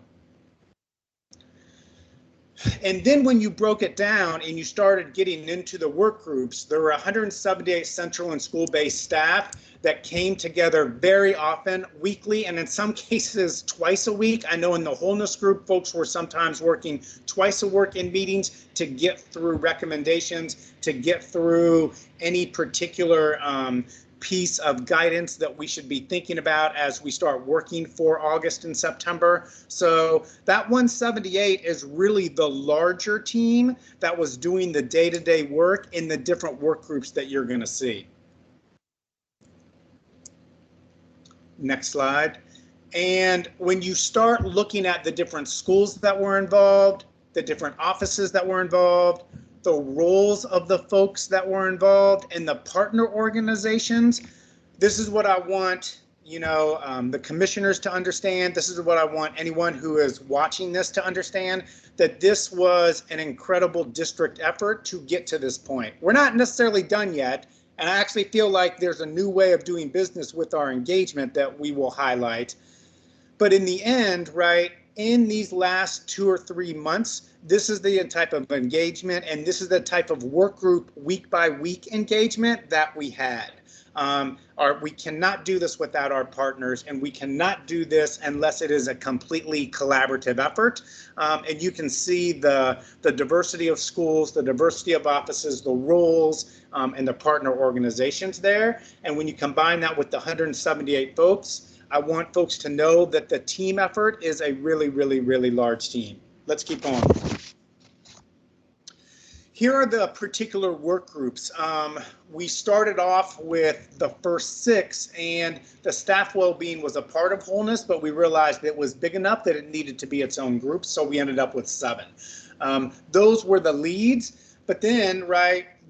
And then when you broke it down and you started getting into the work groups, there were 178 central and school-based staff that came together very often, weekly, and in some cases twice a week. I know in the wholeness group, folks were sometimes working twice a week in meetings to get through recommendations, to get through any particular piece of guidance that we should be thinking about as we start working for August and September. So that 178 is really the larger team that was doing the day-to-day work in the different work groups that you're going to see. Next slide. And when you start looking at the different schools that were involved, the different offices that were involved, the roles of the folks that were involved, and the partner organizations, this is what I want, the commissioners to understand. This is what I want anyone who is watching this to understand, that this was an incredible district effort to get to this point. We're not necessarily done yet. And I actually feel like there's a new way of doing business with our engagement that we will highlight. But in the end, in these last 2 or 3 months, this is the type of engagement and this is the type of work group week by week engagement that we had. We cannot do this without our partners, and we cannot do this unless it is a completely collaborative effort. And you can see the diversity of schools, the diversity of offices, the roles, and the partner organizations there. And when you combine that with the 178 folks, I want folks to know that the team effort is a really, really, really large team. Let's keep going. Here are the particular work groups. We started off with the first 6, and the staff well-being was a part of wholeness, but we realized it was big enough that it needed to be its own group, so we ended up with 7. Those were the leads, but then,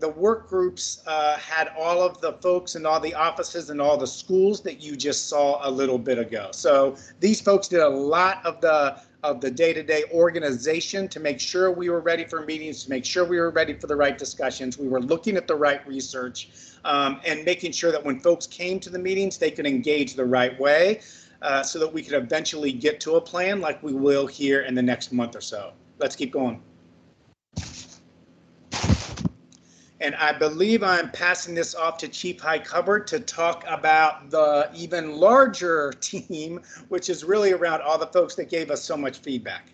the work groups had all of the folks and all the offices and all the schools that you just saw a little bit ago. So these folks did a lot of the day-to-day organization to make sure we were ready for meetings, to make sure we were ready for the right discussions. We were looking at the right research and making sure that when folks came to the meetings, they could engage the right way so that we could eventually get to a plan like we will here in the next month or so. Let's keep going. And I believe I'm passing this off to Chief High Hubbard to talk about the even larger team, which is really around all the folks that gave us so much feedback.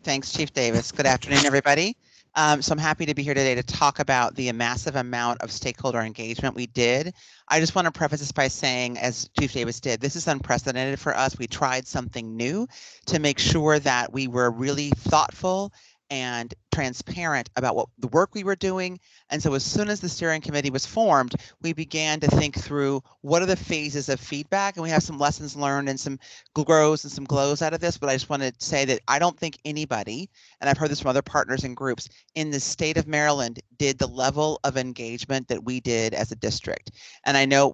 Thanks, Chief Davis. Good afternoon, everybody. So I'm happy to be here today to talk about the massive amount of stakeholder engagement we did. I just want to preface this by saying, as Chief Davis did, this is unprecedented for us. We tried something new to make sure that we were really thoughtful and transparent about what the work we were doing. And so as soon as the steering committee was formed, we began to think through what are the phases of feedback, and we have some lessons learned and some grows and some glows out of this. But I just want to say that I don't think anybody, and I've heard this from other partners and groups in the state of Maryland, did the level of engagement that we did as a district. And I know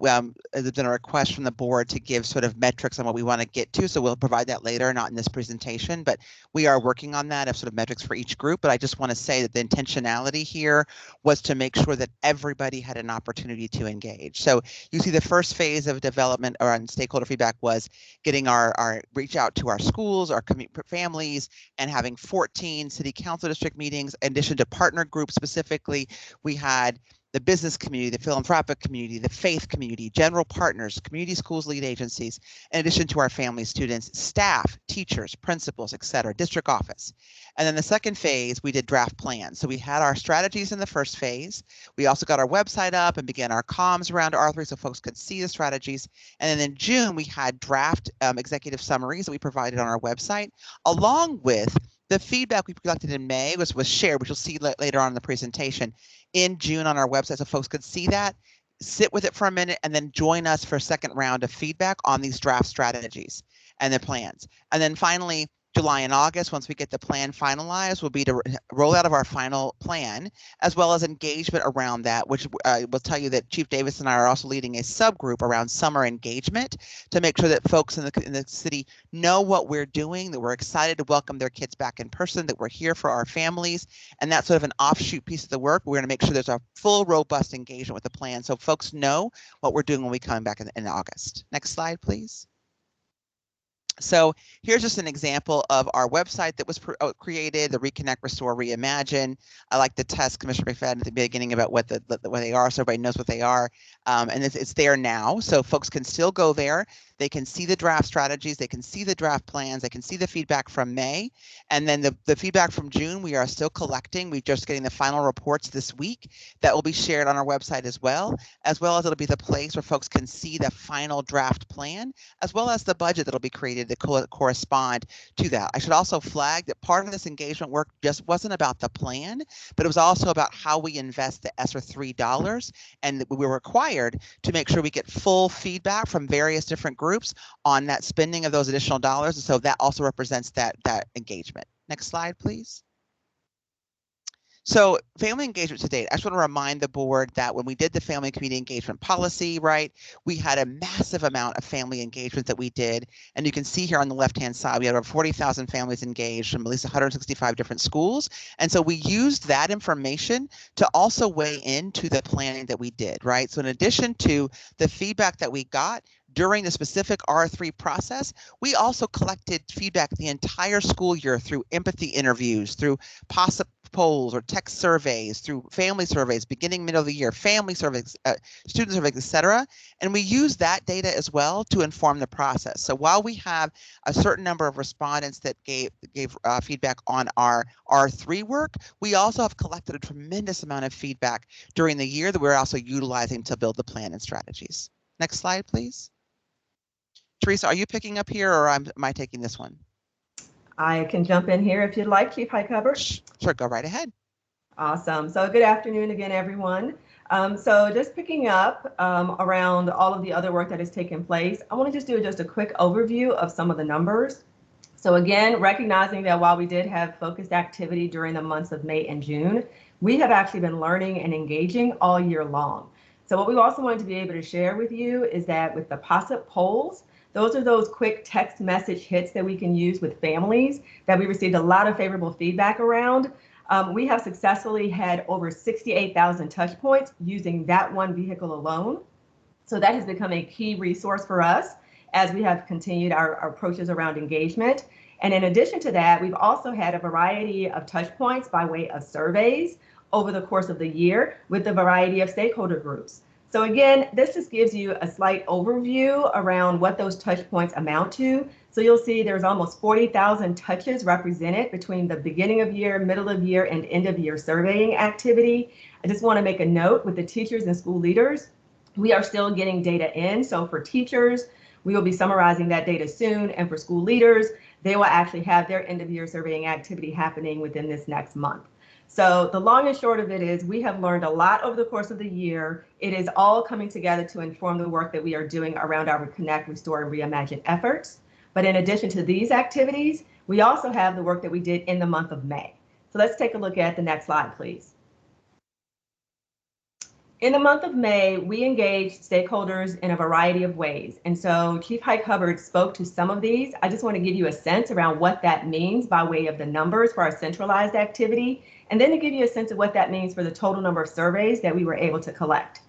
there's been a request from the board to give sort of metrics on what we want to get to, so we'll provide that later, not in this presentation, but we are working on that of sort of metrics for each group. But I just want to say that the intentionality here was to make sure that everybody had an opportunity to engage. So you see the first phase of development around stakeholder feedback was getting our reach out to our schools, our families, and having 14 city council district meetings. In addition to partner groups specifically, we had the business community, the philanthropic community, the faith community, general partners, community schools lead agencies, in addition to our family, students, staff, teachers, principals, et cetera, district office. And then the second phase, we did draft plans. So we had our strategies in the first phase. We also got our website up and began our comms around R3 so folks could see the strategies. And then in June, we had draft executive summaries that we provided on our website, along with the feedback we collected in May was shared, which you'll see later on in the presentation, in June on our website so folks could see that, sit with it for a minute, and then join us for a second round of feedback on these draft strategies and the plans. And then finally, July and August, once we get the plan finalized, will be to roll out of our final plan, as well as engagement around that, which will tell you that Chief Davis and I are also leading a subgroup around summer engagement to make sure that folks in the city know what we're doing, that we're excited to welcome their kids back in person, that we're here for our families. And that's sort of an offshoot piece of the work. We're going to make sure there's a full, robust engagement with the plan so folks know what we're doing when we come back in August. Next slide, please. So here's just an example of our website that was created, the Reconnect, Restore, Reimagine. I like the test Commissioner McFadden at the beginning about what they are, so everybody knows what they are. And it's there now, so folks can still go there. They can see the draft strategies, they can see the draft plans, they can see the feedback from May. And then the feedback from June, we are still collecting. We're just getting the final reports this week that will be shared on our website as well as it'll be the place where folks can see the final draft plan, as well as the budget that'll be created that correspond to that. I should also flag that part of this engagement work just wasn't about the plan, but it was also about how we invest the ESSER III dollars, and we were required to make sure we get full feedback from various different groups on that spending of those additional dollars. And so that also represents that engagement. Next slide, please. So family engagement to date, I just want to remind the board that when we did the family and community engagement policy, right, we had a massive amount of family engagement that we did. And you can see here on the left-hand side, we had over 40,000 families engaged from at least 165 different schools. And so we used that information to also weigh into the planning that we did, right? So in addition to the feedback that we got during the specific R3 process, we also collected feedback the entire school year through empathy interviews, through polls or text surveys, through family surveys, beginning, middle of the year, family surveys, student surveys, et cetera. And we use that data as well to inform the process. So while we have a certain number of respondents that gave feedback on our R3 work, we also have collected a tremendous amount of feedback during the year that we're also utilizing to build the plan and strategies. Next slide, please. Teresa, are you picking up here, or am I taking this one? I can jump in here if you'd like, Chief High Hubbard. Sure, go right ahead. Awesome. So good afternoon again, everyone. So just picking up around all of the other work that has taken place, I want to just do a quick overview of some of the numbers. So again, recognizing that while we did have focused activity during the months of May and June, we have actually been learning and engaging all year long. So what we also wanted to be able to share with you is that with the POSIT polls, those are those quick text message hits that we can use with families that we received a lot of favorable feedback around. We have successfully had over 68,000 touch points using that one vehicle alone. So that has become a key resource for us as we have continued our approaches around engagement. And in addition to that, we've also had a variety of touch points by way of surveys over the course of the year with a variety of stakeholder groups. So again, this just gives you a slight overview around what those touch points amount to. So you'll see there's almost 40,000 touches represented between the beginning of year, middle of year, and end of year surveying activity. I just want to make a note with the teachers and school leaders. We are still getting data in. So for teachers, we will be summarizing that data soon. And for school leaders, they will actually have their end of year surveying activity happening within this next month. So the long and short of it is we have learned a lot over the course of the year. It is all coming together to inform the work that we are doing around our Reconnect, Restore, and Reimagine efforts. But in addition to these activities, we also have the work that we did in the month of May. So let's take a look at the next slide, please. In the month of May, we engaged stakeholders in a variety of ways. And so Chief Hike Hubbard spoke to some of these. I just want to give you a sense around what that means by way of the numbers for our centralized activity, and then to give you a sense of what that means for the total number of surveys that we were able to collect.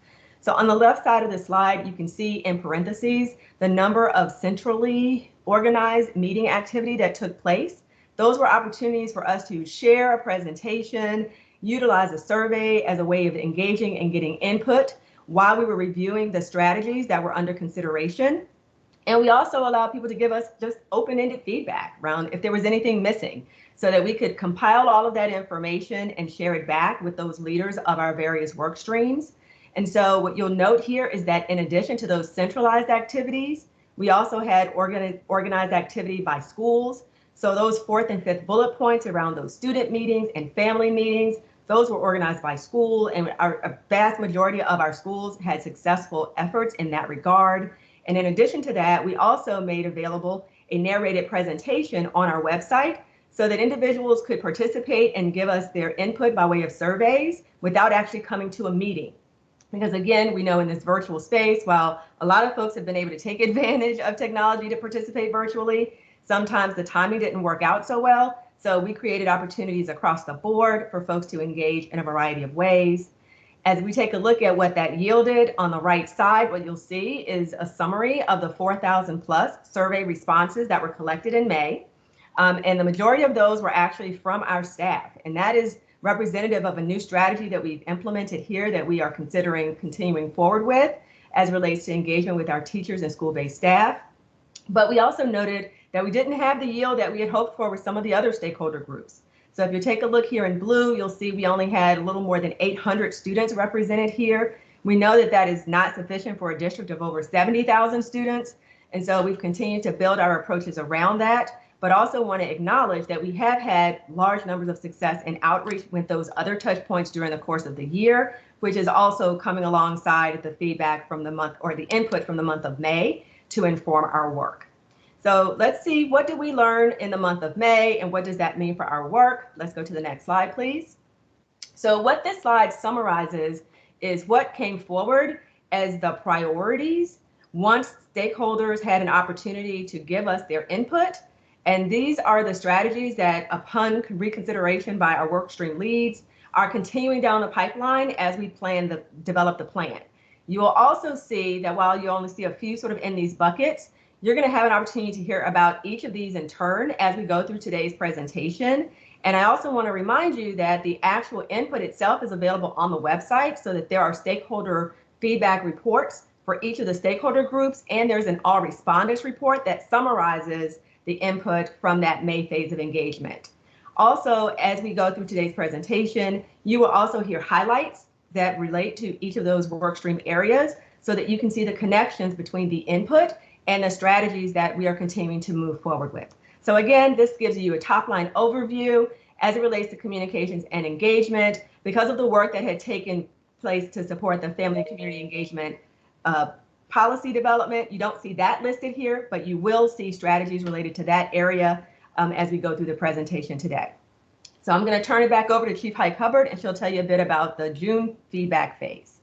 So on the left side of the slide, you can see in parentheses the number of centrally organized meeting activity that took place. Those were opportunities for us to share a presentation, utilize a survey as a way of engaging and getting input while we were reviewing the strategies that were under consideration. And we also allowed people to give us just open-ended feedback around if there was anything missing so that we could compile all of that information and share it back with those leaders of our various work streams. And so what you'll note here is that in addition to those centralized activities, we also had organized activity by schools. So those 4th and 5th bullet points around those student meetings and family meetings, those were organized by school, and a vast majority of our schools had successful efforts in that regard. And in addition to that, we also made available a narrated presentation on our website so that individuals could participate and give us their input by way of surveys without actually coming to a meeting. Because again, we know in this virtual space, while a lot of folks have been able to take advantage of technology to participate virtually, sometimes the timing didn't work out so well. So we created opportunities across the board for folks to engage in a variety of ways. As we take a look at what that yielded on the right side, what you'll see is a summary of the 4,000 plus survey responses that were collected in May. And the majority of those were actually from our staff. And that is representative of a new strategy that we've implemented here that we are considering continuing forward with as relates to engagement with our teachers and school-based staff. But we also noted that we didn't have the yield that we had hoped for with some of the other stakeholder groups. So if you take a look here in blue, you'll see we only had a little more than 800 students represented here. We know that that is not sufficient for a district of over 70,000 students. And so we've continued to build our approaches around that, but also want to acknowledge that we have had large numbers of success in outreach with those other touch points during the course of the year, which is also coming alongside the feedback from the month or the input from the month of May to inform our work. So let's see, what did we learn in the month of May and what does that mean for our work? Let's go to the next slide, please. So what this slide summarizes is what came forward as the priorities once stakeholders had an opportunity to give us their input. And these are the strategies that upon reconsideration by our workstream leads are continuing down the pipeline as we develop the plan. You will also see that while you only see a few sort of in these buckets, you're going to have an opportunity to hear about each of these in turn as we go through today's presentation. And I also want to remind you that the actual input itself is available on the website so that there are stakeholder feedback reports for each of the stakeholder groups. And there's an all respondents report that summarizes the input from that May phase of engagement. Also, as we go through today's presentation, you will also hear highlights that relate to each of those workstream areas so that you can see the connections between the input and the strategies that we are continuing to move forward with. So again, this gives you a top line overview as it relates to communications and engagement. Because of the work that had taken place to support the family and community engagement policy development, you don't see that listed here, but you will see strategies related to that area as we go through the presentation today. So I'm going to turn it back over to Chief Hike Hubbard, and she'll tell you a bit about the June feedback phase.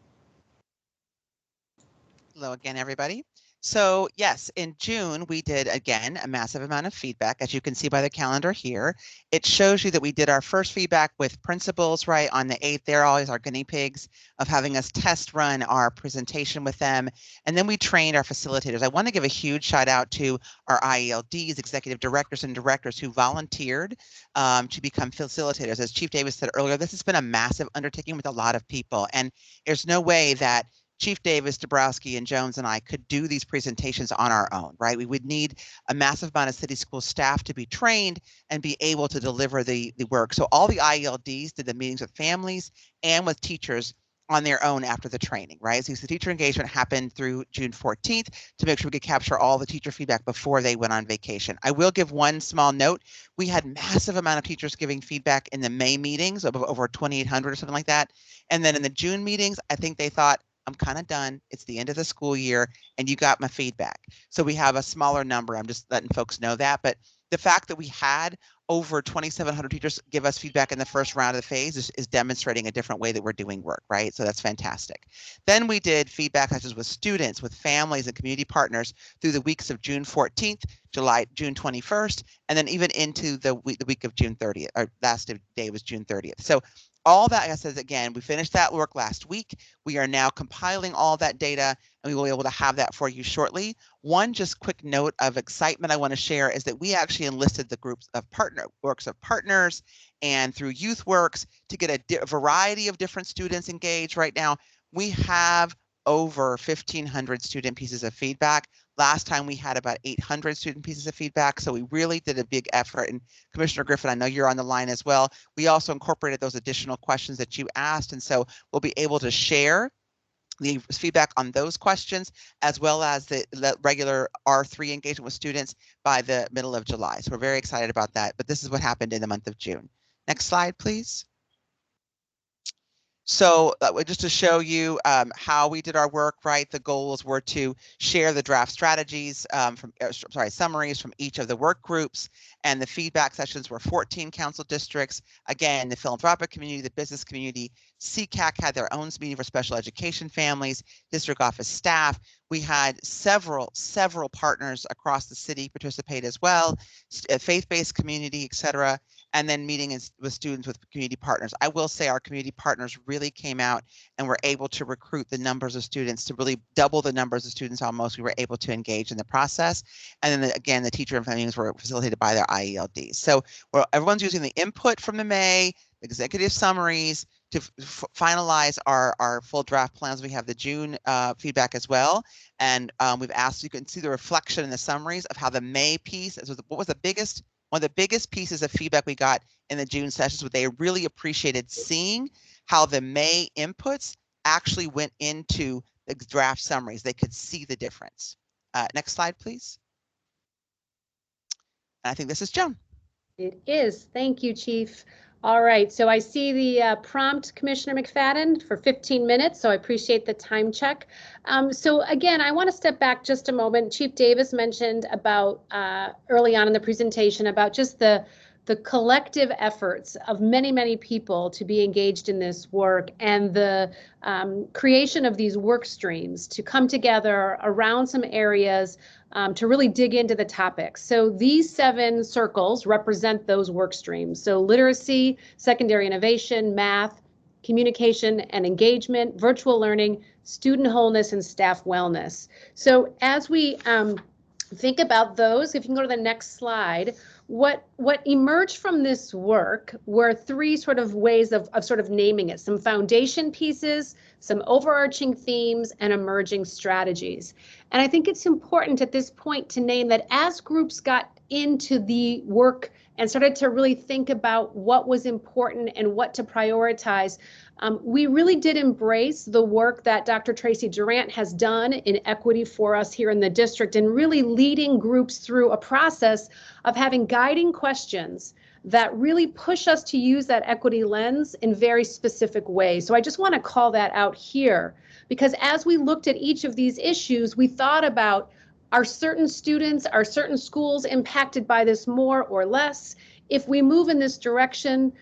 Hello again, everybody. So yes, in June, we did, again, a massive amount of feedback. As you can see by the calendar here, it shows you that we did our first feedback with principals, right, on the 8th. They're always our guinea pigs of having us test run our presentation with them. And then we trained our facilitators. I want to give a huge shout out to our IELDs, executive directors and directors who volunteered to become facilitators. As Chief Davis said earlier, this has been a massive undertaking with a lot of people. And there's no way that Chief Davis, Dabrowski, and Jones and I could do these presentations on our own, right? We would need a massive amount of city school staff to be trained and be able to deliver the work. So all the IELDs did the meetings with families and with teachers on their own after the training, right? So the teacher engagement happened through June 14th to make sure we could capture all the teacher feedback before they went on vacation. I will give one small note. We had massive amount of teachers giving feedback in the May meetings, of over 2,800 or something like that. And then in the June meetings, I think they thought, I'm kind of done. It's the end of the school year and you got my feedback. So we have a smaller number. I'm just letting folks know that. But the fact that we had over 2,700 teachers give us feedback in the first round of the phase is demonstrating a different way that we're doing work, right? So that's fantastic. Then we did feedback sessions with students, with families and community partners through the weeks of June 14th, June 21st, and then even into the week of June 30th. Our last day was June 30th. So all that, I said, again, we finished that work last week. We are now compiling all that data and we will be able to have that for you shortly. One just quick note of excitement I want to share is that we actually enlisted the groups of partners and through YouthWorks to get a variety of different students engaged. Right now, we have over 1,500 student pieces of feedback. Last time we had about 800 student pieces of feedback. So we really did a big effort. And Commissioner Griffin, I know you're on the line as well. We also incorporated those additional questions that you asked. And so we'll be able to share the feedback on those questions, as well as the regular R3 engagement with students by the middle of July. So we're very excited about that. But this is what happened in the month of June. Next slide, please. So just to show you how we did our work, right? The goals were to share the draft strategies summaries from each of the work groups, and the feedback sessions were 14 council districts. Again, the philanthropic community, the business community, CCAC had their own meeting for special education families, district office staff. We had several partners across the city participate as well, faith-based community, et cetera, and then meeting with students with community partners. I will say our community partners really came out and were able to recruit the numbers of students to really double the numbers of students almost we were able to engage in the process. And then again, the teacher and meetings were facilitated by their IELDs. So everyone's using the input from the May, executive summaries, to finalize our full draft plans. We have the June feedback as well. And we've asked, you can see the reflection in the summaries of how the May piece, what was one of the biggest pieces of feedback we got in the June sessions, where they really appreciated seeing how the May inputs actually went into the draft summaries. They could see the difference. Next slide, please. And I think this is Joan. It is. Thank you, Chief. All right, so I see the prompt, Commissioner McFadden, for 15 minutes, so I appreciate the time check. So again, I want to step back just a moment. Chief Davis mentioned about early on in the presentation about just the collective efforts of many people to be engaged in this work, and the creation of these work streams to come together around some areas to really dig into the topics. So these 7 circles represent those work streams. So literacy, secondary innovation, math, communication and engagement, virtual learning, student wholeness, and staff wellness. So as we think about those, if you can go to the next slide, what emerged from this work were 3 sort of ways of sort of naming it: some foundation pieces, some overarching themes, and emerging strategies. And I think it's important at this point to name that as groups got into the work and started to really think about what was important and what to prioritize, we really did embrace the work that Dr. Tracy Durant has done in equity for us here in the district, and really leading groups through a process of having guiding questions that really push us to use that equity lens in very specific ways. So I just want to call that out here, because as we looked at each of these issues, we thought about, are certain students, are certain schools impacted by this more or less? If we move in this direction,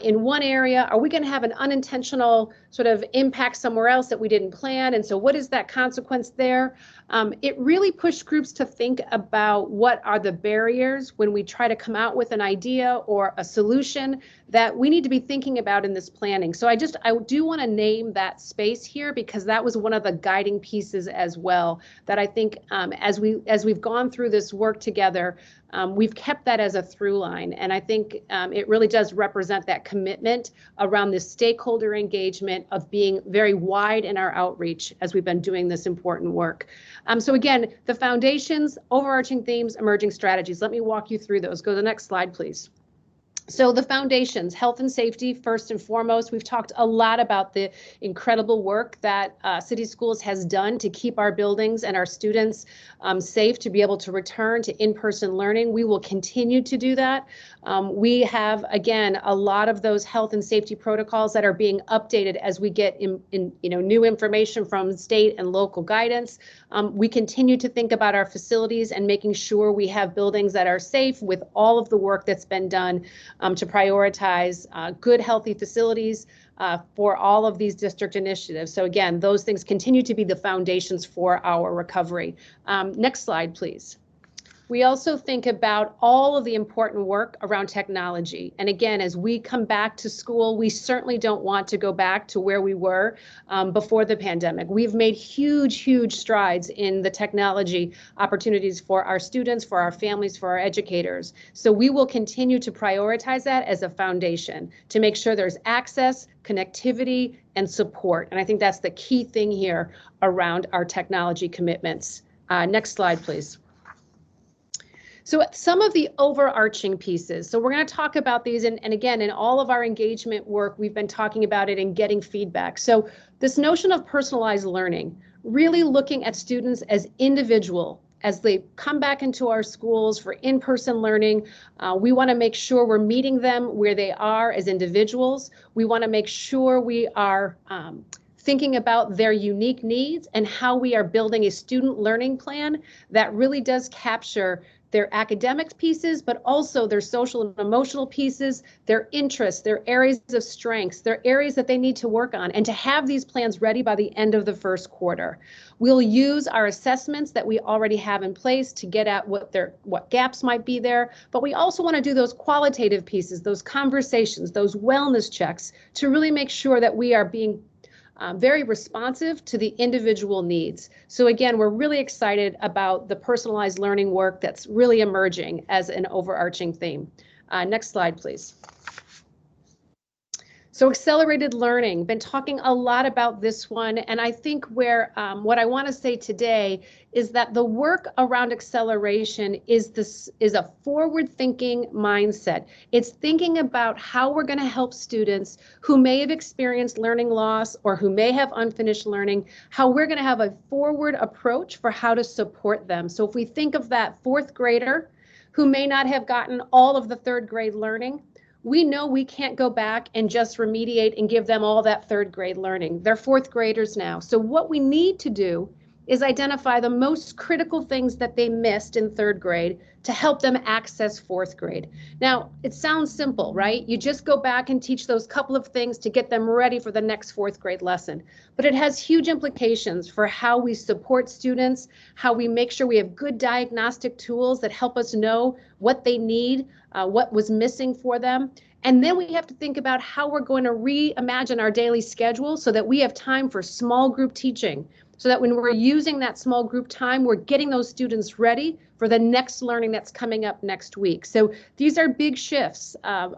in one area? Are we going to have an unintentional sort of impact somewhere else that we didn't plan? And so what is that consequence there? It really pushed groups to think about what are the barriers when we try to come out with an idea or a solution that we need to be thinking about in this planning. So I do want to name that space here, because that was one of the guiding pieces as well, that I think as we've gone through this work together, we've kept that as a through line. And I think it really does represent that commitment around this stakeholder engagement of being very wide in our outreach as we've been doing this important work. So again, the foundations, overarching themes, emerging strategies. Let me walk you through those. Go to the next slide, please. So the foundations, health and safety, first and foremost. We've talked a lot about the incredible work that City Schools has done to keep our buildings and our students safe to be able to return to in-person learning. We will continue to do that. We have, again, a lot of those health and safety protocols that are being updated as we get new information from state and local guidance. We continue to think about our facilities and making sure we have buildings that are safe with all of the work that's been done to prioritize good, healthy facilities for all of these district initiatives. So again, those things continue to be the foundations for our recovery. Next slide, please. We also think about all of the important work around technology. And again, as we come back to school, we certainly don't want to go back to where we were before the pandemic. We've made huge strides in the technology opportunities for our students, for our families, for our educators. So we will continue to prioritize that as a foundation to make sure there's access, connectivity, and support. And I think that's the key thing here around our technology commitments. Next slide, please. So some of the overarching pieces. So we're going to talk about these, and again, in all of our engagement work, we've been talking about it and getting feedback. So this notion of personalized learning, really looking at students as individual, as they come back into our schools for in-person learning. We want to make sure we're meeting them where they are as individuals. We want to make sure we are thinking about their unique needs and how we are building a student learning plan that really does capture their academic pieces, but also their social and emotional pieces, their interests, their areas of strengths, their areas that they need to work on, and to have these plans ready by the end of the first quarter. We'll use our assessments that we already have in place to get at what gaps might be there, but we also want to do those qualitative pieces, those conversations, those wellness checks to really make sure that we are being very responsive to the individual needs. So again, we're really excited about the personalized learning work that's really emerging as an overarching theme. Next slide, please. So accelerated learning, been talking a lot about this one, and I think what I want to say today is that the work around acceleration is a forward-thinking mindset. It's thinking about how we're going to help students who may have experienced learning loss or who may have unfinished learning, how we're going to have a forward approach for how to support them. So if we think of that fourth grader who may not have gotten all of the third grade learning, we know we can't go back and just remediate and give them all that third grade learning. They're fourth graders now. So what we need to do is identify the most critical things that they missed in third grade to help them access fourth grade. Now, it sounds simple, right? You just go back and teach those couple of things to get them ready for the next fourth grade lesson. But it has huge implications for how we support students, how we make sure we have good diagnostic tools that help us know what they need, what was missing for them. And then we have to think about how we're going to reimagine our daily schedule so that we have time for small group teaching, so that when we're using that small group time, we're getting those students ready for the next learning that's coming up next week. So these are big shifts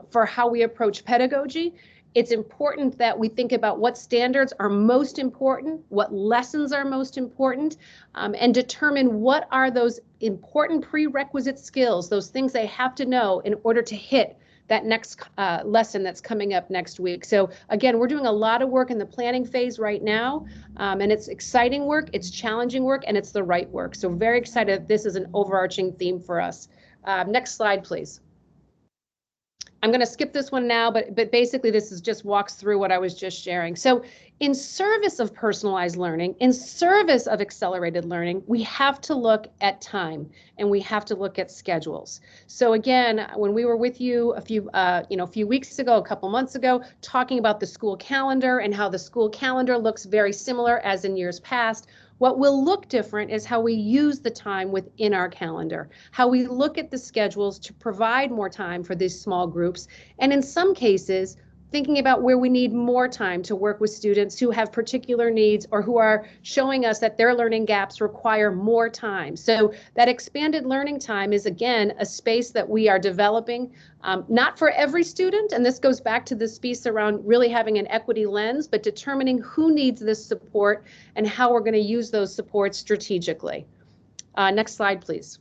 for how we approach pedagogy. It's important that we think about what standards are most important, what lessons are most important, and determine what are those important prerequisite skills, those things they have to know in order to hit that next lesson that's coming up next week. So again, we're doing a lot of work in the planning phase right now, and it's exciting work, it's challenging work, and it's the right work. So very excited that this is an overarching theme for us. Next slide, please. I'm going to skip this one now, but basically this is just walks through what I was just sharing. So in service of personalized learning, in service of accelerated learning, we have to look at time and we have to look at schedules. So again, when we were with you a few weeks ago, a couple months ago, talking about the school calendar and how the school calendar looks very similar as in years past, what will look different is how we use the time within our calendar, how we look at the schedules to provide more time for these small groups, and in some cases, thinking about where we need more time to work with students who have particular needs or who are showing us that their learning gaps require more time. So that expanded learning time is, again, a space that we are developing, not for every student, and this goes back to this piece around really having an equity lens, but determining who needs this support and how we're going to use those supports strategically. Next slide, please.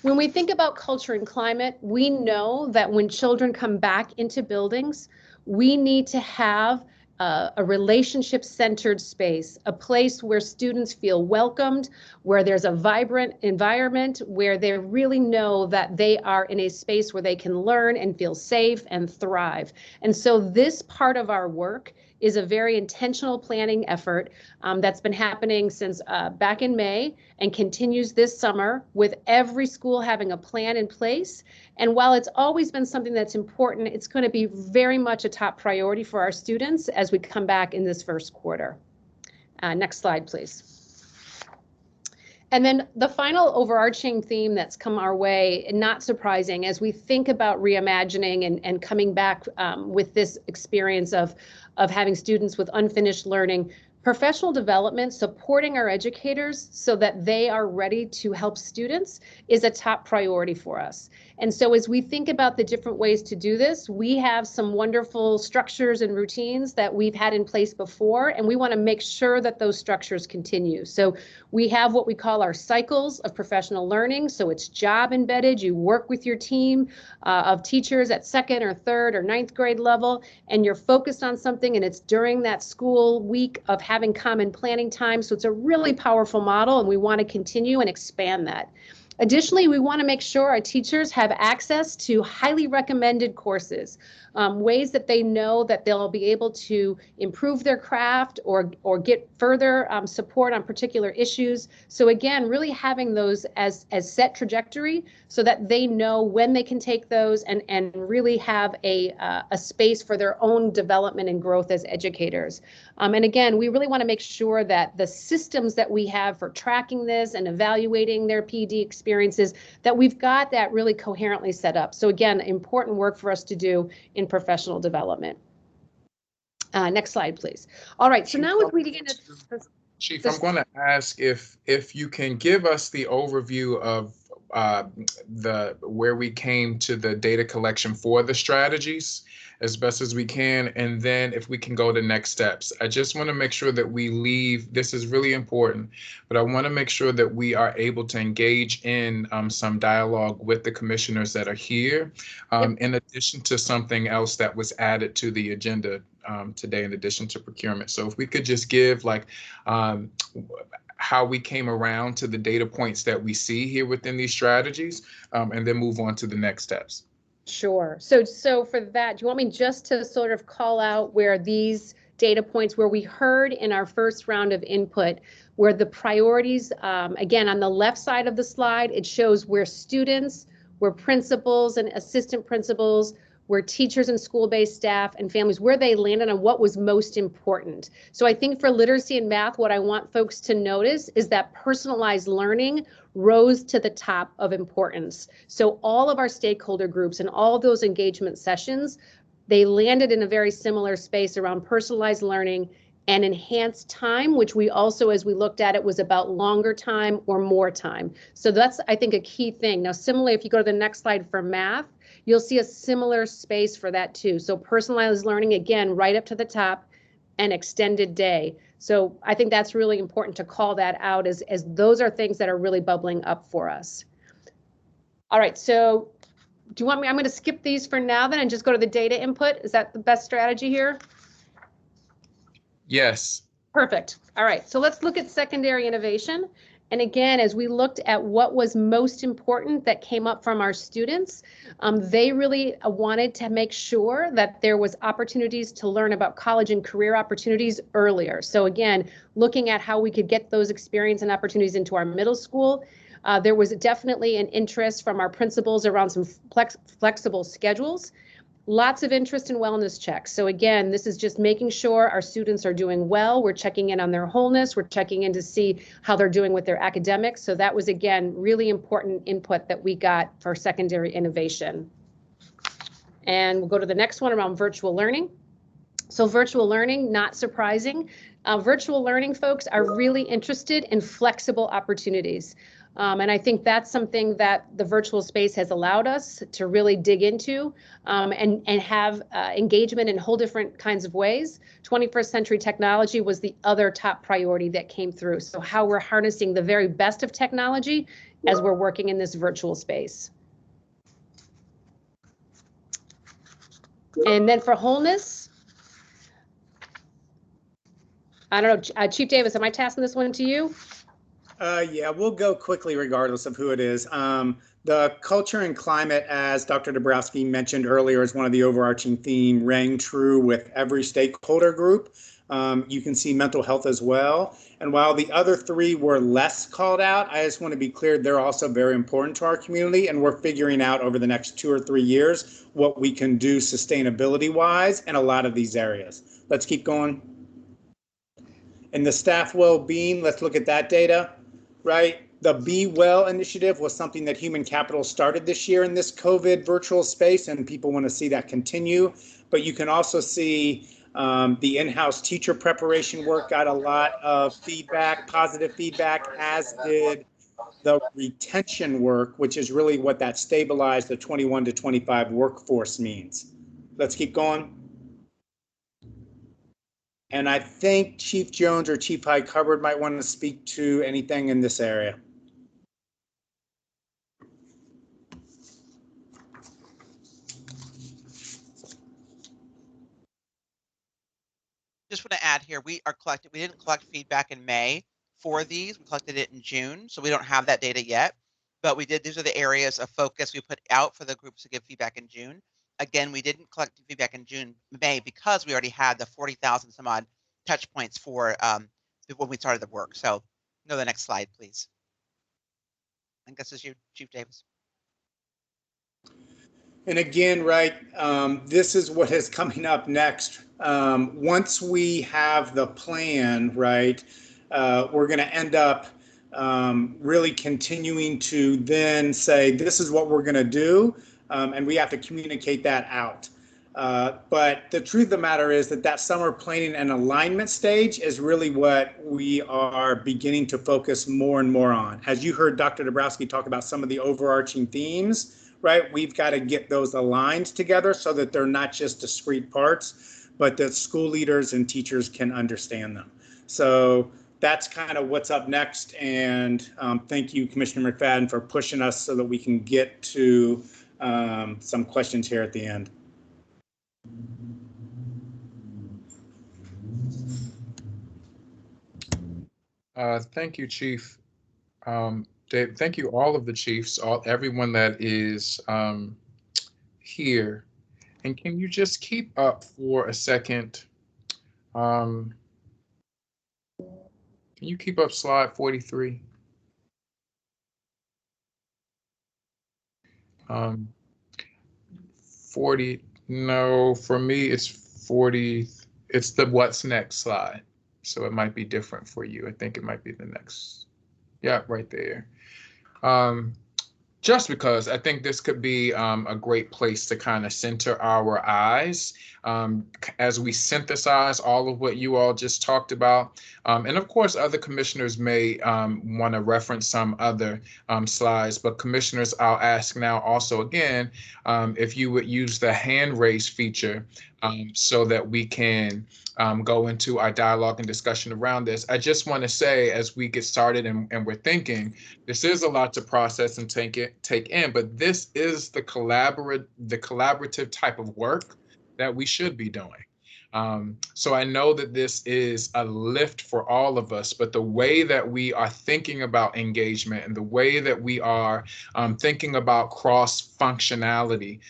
When we think about culture and climate, we know that when children come back into buildings, we need to have a relationship-centered space, a place where students feel welcomed, where there's a vibrant environment, where they really know that they are in a space where they can learn and feel safe and thrive. And so this part of our work is a very intentional planning effort that's been happening since back in May and continues this summer, with every school having a plan in place. And while it's always been something that's important, it's going to be very much a top priority for our students as we come back in this first quarter. Next slide, please. And then the final overarching theme that's come our way, not surprising, as we think about reimagining and coming back with this experience of having students with unfinished learning, professional development, supporting our educators so that they are ready to help students is a top priority for us. And so as we think about the different ways to do this, we have some wonderful structures and routines that we've had in place before, and we want to make sure that those structures continue. So we have what we call our cycles of professional learning. So it's job embedded. You work with your team of teachers at 2nd or 3rd or 9th grade level, and you're focused on something, and it's during that school week of having common planning time. So it's a really powerful model, and we want to continue and expand that. Additionally, we want to make sure our teachers have access to highly recommended courses, ways that they know that they'll be able to improve their craft or get further support on particular issues. So again, really having those as set trajectory so that they know when they can take those and really have a space for their own development and growth as educators. And again, we really want to make sure that the systems that we have for tracking this and evaluating their PD experiences, that we've got that really coherently set up. So again, important work for us to do in professional development. Next slide, please. All right, so now as we begin to... Chief, I'm going to ask if you can give us the overview of where we came to the data collection for the strategies as best as we can, and then if we can go to next steps. I just want to make sure that we leave, this is really important, but I want to make sure that we are able to engage in some dialogue with the commissioners that are here, in addition to something else that was added to the agenda today in addition to procurement. So if we could just give like how we came around to the data points that we see here within these strategies, and then move on to the next steps. Sure. So for that, do you want me just to sort of call out where these data points, where we heard in our first round of input, where the priorities, again, on the left side of the slide, it shows where students, where principals and assistant principals, where teachers and school-based staff and families, where they landed on what was most important. So I think for literacy and math, what I want folks to notice is that personalized learning rose to the top of importance. So all of our stakeholder groups and all of those engagement sessions, they landed in a very similar space around personalized learning and enhanced time, which we also, as we looked at it, was about longer time or more time. So that's, I think, a key thing. Now, similarly, if you go to the next slide for math, you'll see a similar space for that too. So personalized learning, again, right up to the top, and extended day. So I think that's really important to call that out as those are things that are really bubbling up for us. All right, so do you want me, I'm going to skip these for now then and just go to the data input. Is that the best strategy here? Yes. Perfect. All right, so let's look at secondary innovation. And again, as we looked at what was most important that came up from our students, they really wanted to make sure that there was opportunities to learn about college and career opportunities earlier. So again, looking at how we could get those experience and opportunities into our middle school. There was definitely an interest from our principals around some flexible schedules. Lots of interest in wellness checks. So again, this is just making sure our students are doing well. We're checking in on their wholeness. We're checking in to see how they're doing with their academics. So that was, again, really important input that we got for secondary innovation. And we'll go to the next one around virtual learning. So virtual learning, not surprising. Virtual learning folks are really interested in flexible opportunities. And I think that's something that the virtual space has allowed us to really dig into and have engagement in whole different kinds of ways. 21st century technology was the other top priority that came through. So how we're harnessing the very best of technology as we're working in this virtual space. And then for wholeness, I don't know, Chief Davis, am I passing this one to you? Yeah, we'll go quickly regardless of who it is. The culture and climate, as Dr. Dabrowski mentioned earlier, is one of the overarching themes, rang true with every stakeholder group. You can see mental health as well. And while the other three were less called out, I just want to be clear, they're also very important to our community, and we're figuring out over the next 2 or 3 years what we can do sustainability-wise in a lot of these areas. Let's keep going. And the staff well-being, let's look at that data. Right? The Be Well initiative was something that Human Capital started this year in this COVID virtual space, and people want to see that continue. But you can also see the in-house teacher preparation work got a lot of feedback, positive feedback, as did the retention work, which is really what that stabilized the 21 to 25 workforce means. Let's keep going. And I think Chief Jones or Chief Hyde Hubbard might want to speak to anything in this area. Just want to add here, we didn't collect feedback in May for these. We collected it in June, so we don't have that data yet. But we did, these are the areas of focus we put out for the groups to give feedback in June. Again, we didn't collect feedback in May because we already had the 40,000 some odd touch points for when we started the work. So go to the next slide, please. I think this is you, Chief Davis. And again, right, this is what is coming up next. Once we have the plan, right, we're going to end up really continuing to then say, this is what we're going to do, and we have to communicate that out. But the truth of the matter is that summer planning and alignment stage is really what we are beginning to focus more and more on. As you heard Dr. Dabrowski talk about some of the overarching themes, right? We've got to get those aligned together so that they're not just discrete parts, but that school leaders and teachers can understand them. So that's kind of what's up next. And thank you, Commissioner McFadden, for pushing us so that we can get to some questions here at the end. Thank you, Chief. Dave, thank you, all of the chiefs, everyone that is here. And can you just keep up for a second? Can you keep up slide 43? 40, no, for me it's 40, it's the what's next slide. So it might be different for you. I think it might be the next, yeah, right there. Just because I think this could be a great place to kind of center our eyes as we synthesize all of what you all just talked about. And of course, other commissioners may want to reference some other slides, but commissioners, I'll ask now also again, if you would use the hand raise feature so that we can go into our dialogue and discussion around this. I just want to say, as we get started and we're thinking, this is a lot to process and take in, but this is the collaborative type of work that we should be doing. So I know that this is a lift for all of us, but the way that we are thinking about engagement and the way that we are thinking about cross-functionality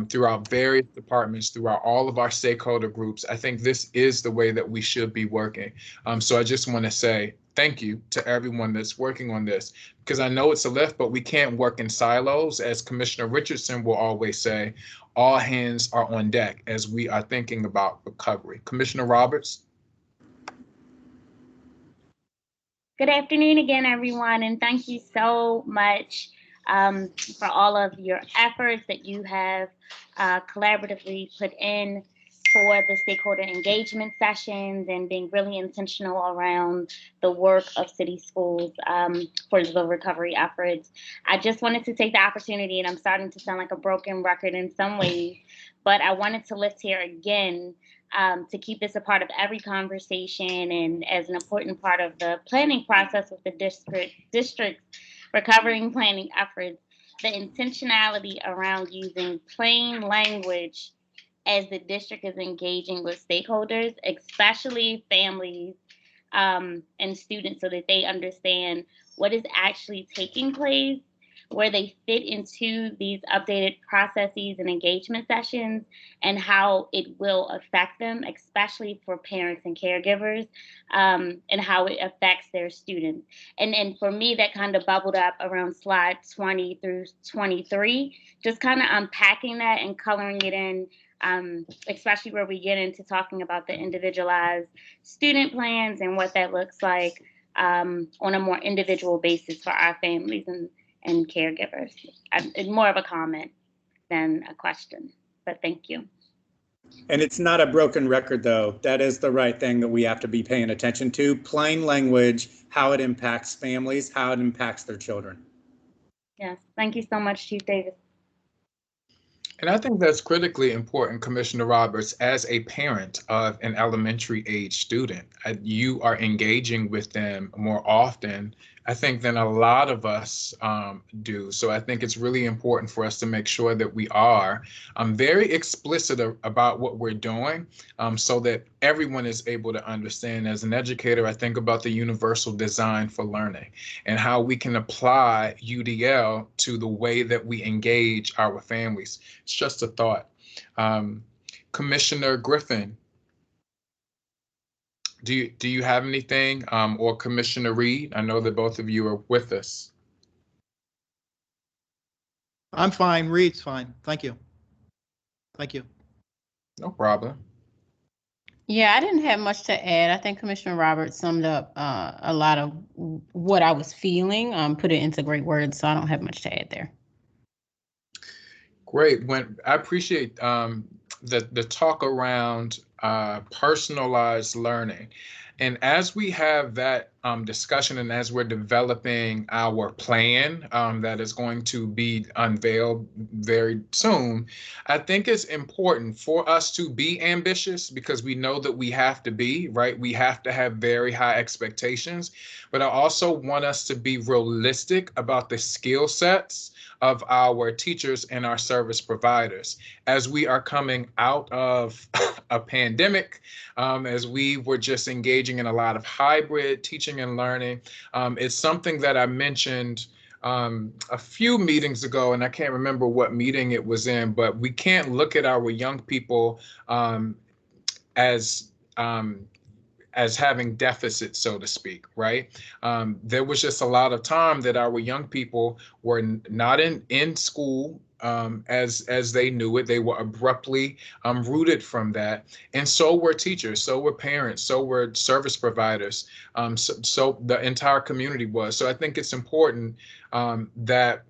throughout various departments, throughout all of our stakeholder groups, I think this is the way that we should be working. So I just want to say thank you to everyone that's working on this, because I know it's a lift, but we can't work in silos. As Commissioner Richardson will always say, all hands are on deck as we are thinking about recovery. Commissioner Roberts. Good afternoon again, everyone, and thank you so much for all of your efforts that you have collaboratively put in for the stakeholder engagement sessions and being really intentional around the work of city schools for the recovery efforts. I just wanted to take the opportunity, and I'm starting to sound like a broken record in some ways, but I wanted to lift here again to keep this a part of every conversation and as an important part of the planning process with the district recovering planning efforts, the intentionality around using plain language as the district is engaging with stakeholders, especially families and students, so that they understand what is actually taking place, where they fit into these updated processes and engagement sessions, and how it will affect them, especially for parents and caregivers, and how it affects their students. And for me, that kind of bubbled up around slide 20 through 23, just kind of unpacking that and coloring it in, especially where we get into talking about the individualized student plans and what that looks like on a more individual basis for our families and caregivers. It's more of a comment than a question, but thank you. And it's not a broken record, though. That is the right thing that we have to be paying attention to. Plain language, how it impacts families, how it impacts their children. Yes, thank you so much, Chief Davis. And I think that's critically important, Commissioner Roberts, as a parent of an elementary age student. You are engaging with them more often, I think, than a lot of us do. So I think it's really important for us to make sure that we are very explicit about what we're doing so that everyone is able to understand. As an educator, I think about the universal design for learning and how we can apply UDL to the way that we engage our families. It's just a thought. Commissioner Griffin, do you have anything, or Commissioner Reed? I know that both of you are with us. I'm fine. Reed's fine. Thank you. Thank you. No problem. Yeah, I didn't have much to add. I think Commissioner Roberts summed up a lot of what I was feeling, put it into great words, so I don't have much to add there. Great. I appreciate the talk around personalized learning. And as we have that discussion and as we're developing our plan that is going to be unveiled very soon, I think it's important for us to be ambitious, because we know that we have to be, right? We have to have very high expectations, but I also want us to be realistic about the skill sets of our teachers and our service providers. As we are coming out of a pandemic, as we were just engaging in a lot of hybrid teaching and learning, it's something that I mentioned a few meetings ago, and I can't remember what meeting it was in, but we can't look at our young people as having deficits, so to speak, right? There was just a lot of time that our young people were not in school as they knew it. They were abruptly rooted from that. And so were teachers, so were parents, so were service providers. So the entire community was. So I think it's important that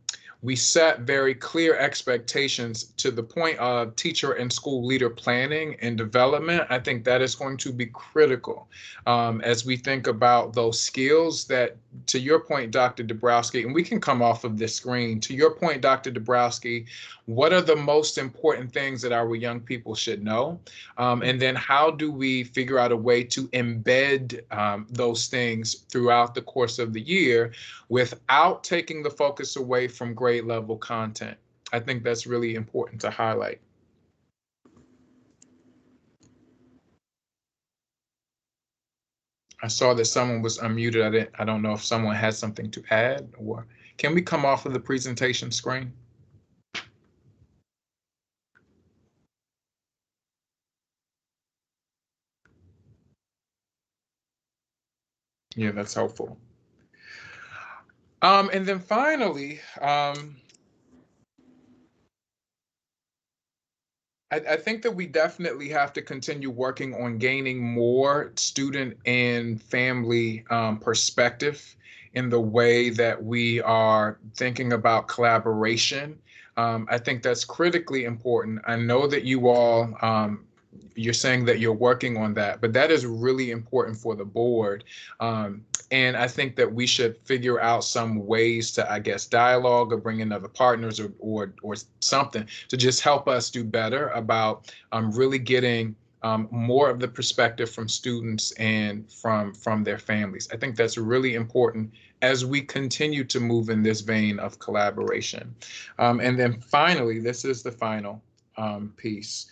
we set very clear expectations to the point of teacher and school leader planning and development. I think that is going to be critical as we think about those skills that, to your point, Dr. Dabrowski, and we can come off of this screen, to your point, Dr. Dabrowski, what are the most important things that our young people should know? And then how do we figure out a way to embed those things throughout the course of the year without taking the focus away from grade level content? I think that's really important to highlight. I saw that someone was unmuted. I don't know if someone has something to add, or can we come off of the presentation screen? Yeah, that's helpful. And then finally, I think that we definitely have to continue working on gaining more student and family perspective in the way that we are thinking about collaboration. I think that's critically important. I know that you all, you're saying that you're working on that, but that is really important for the board. And I think that we should figure out some ways to, I guess, dialogue or bring in other partners or something to just help us do better about really getting more of the perspective from students and from their families. I think that's really important as we continue to move in this vein of collaboration. And then finally, this is the final piece.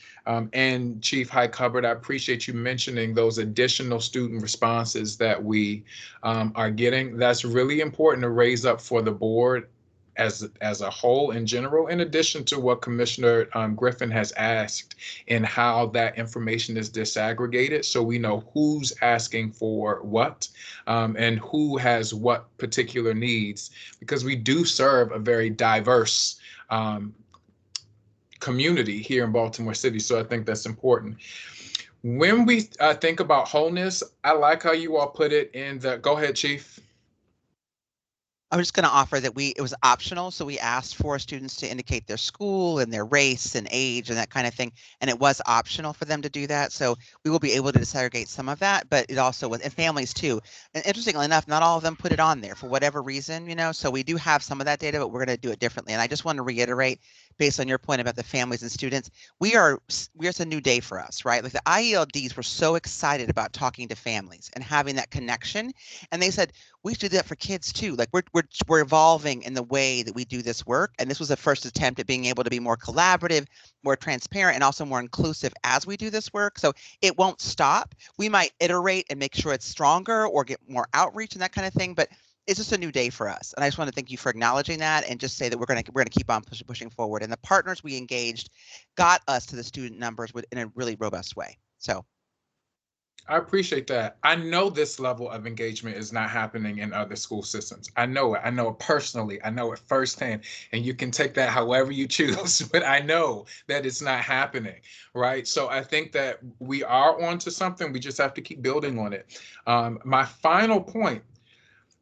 And Chief High Hubbard, I appreciate you mentioning those additional student responses that we are getting. That's really important to raise up for the board as a whole in general, in addition to what Commissioner Griffin has asked and how that information is disaggregated, so we know who's asking for what and who has what particular needs, because we do serve a very diverse community here in Baltimore City. So I think that's important. When we think about wholeness, I like how you all put it in the, go ahead, Chief. I was just going to offer that it was optional. So we asked for students to indicate their school and their race and age and that kind of thing. And it was optional for them to do that. So we will be able to disaggregate some of that, but it also and families too. And interestingly enough, not all of them put it on there for whatever reason, you know, so we do have some of that data, but we're going to do it differently. And I just want to reiterate, based on your point about the families and students, it's a new day for us, right? Like the IELDs were so excited about talking to families and having that connection. And they said, we should do that for kids too. Like we're evolving in the way that we do this work. And this was a first attempt at being able to be more collaborative, more transparent, and also more inclusive as we do this work. So it won't stop. We might iterate and make sure it's stronger or get more outreach and that kind of thing, but it's just a new day for us. And I just want to thank you for acknowledging that and just say that we're going to keep on pushing forward. And the partners we engaged got us to the student numbers in a really robust way. So I appreciate that. I know this level of engagement is not happening in other school systems. I know it. I know it personally. I know it firsthand. And you can take that however you choose, but I know that it's not happening, right? So I think that we are onto something. We just have to keep building on it. My final point,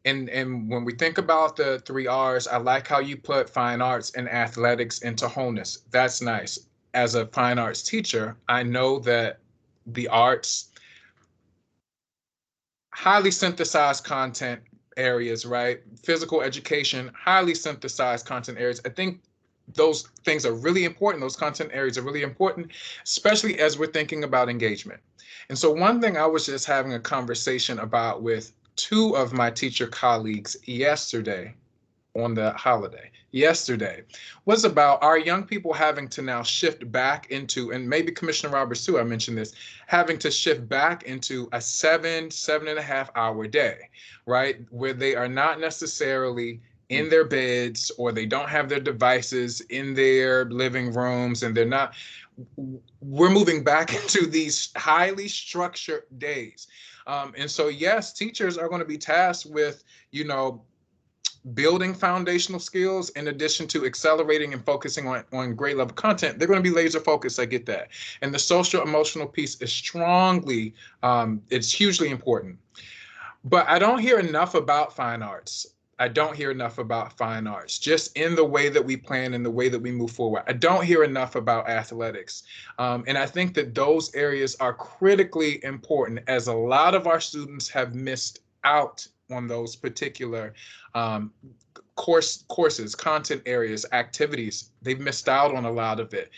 and when we think about the 3 R's, I like how you put fine arts and athletics into wholeness. That's nice. As a fine arts teacher, I know that the arts, highly synthesized content areas, right? Physical education, highly synthesized content areas. I think those things are really important. Those content areas are really important, especially as we're thinking about engagement. And so one thing I was just having a conversation about with 2 of my teacher colleagues yesterday on the holiday was about our young people having to now shift back into, and maybe Commissioner Roberts too, I mentioned this, having to shift back into a 7.5 hour day, right? Where they are not necessarily in their beds or they don't have their devices in their living rooms and we're moving back into these highly structured days. And so, yes, teachers are going to be tasked with, building foundational skills in addition to accelerating and focusing on grade level content. They're going to be laser focused. I get that. And the social emotional piece is it's hugely important. But I don't hear enough about fine arts. I don't hear enough about fine arts, just in the way that we plan and the way that we move forward. I don't hear enough about athletics. And I think that those areas are critically important, as a lot of our students have missed out on those particular courses, content areas, activities. They've missed out on a lot of it,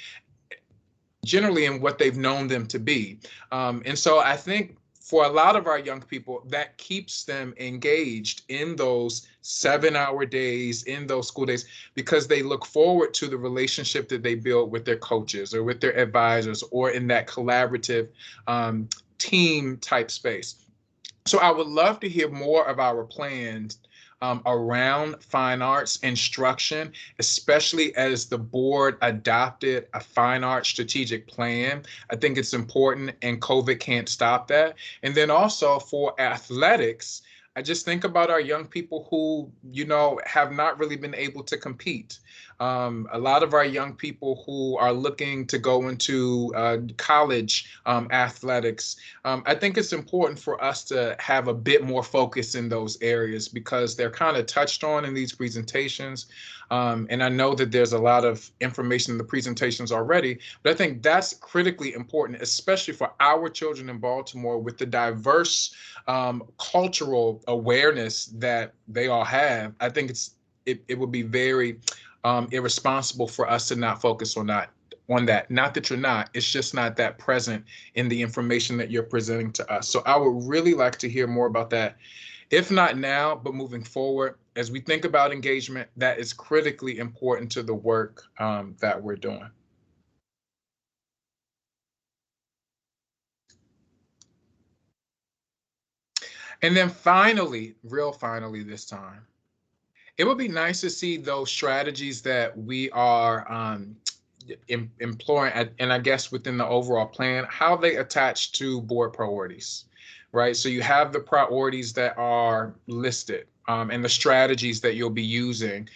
generally in what they've known them to be. And so I think for a lot of our young people, that keeps them engaged in those 7-hour days, in those school days, because they look forward to the relationship that they build with their coaches or with their advisors or in that collaborative team type space. So I would love to hear more of our plans around fine arts instruction, especially as the board adopted a fine arts strategic plan. I think it's important, and COVID can't stop that. And then also for athletics, I just think about our young people who, you know, have not really been able to compete. A lot of our young people who are looking to go into college athletics. I think it's important for us to have a bit more focus in those areas because they're kind of touched on in these presentations. And I know that there's a lot of information in the presentations already, but I think that's critically important, especially for our children in Baltimore with the diverse cultural awareness that they all have. I think it would be very irresponsible for us to not focus on that. Not that you're not, it's just not that present in the information that you're presenting to us. So I would really like to hear more about that, if not now, but moving forward. As we think about engagement, that is critically important to the work that we're doing. And then finally, real finally this time, it would be nice to see those strategies that we are employing, and I guess within the overall plan, how they attach to board priorities, right? So you have the priorities that are listed and the strategies that you'll be using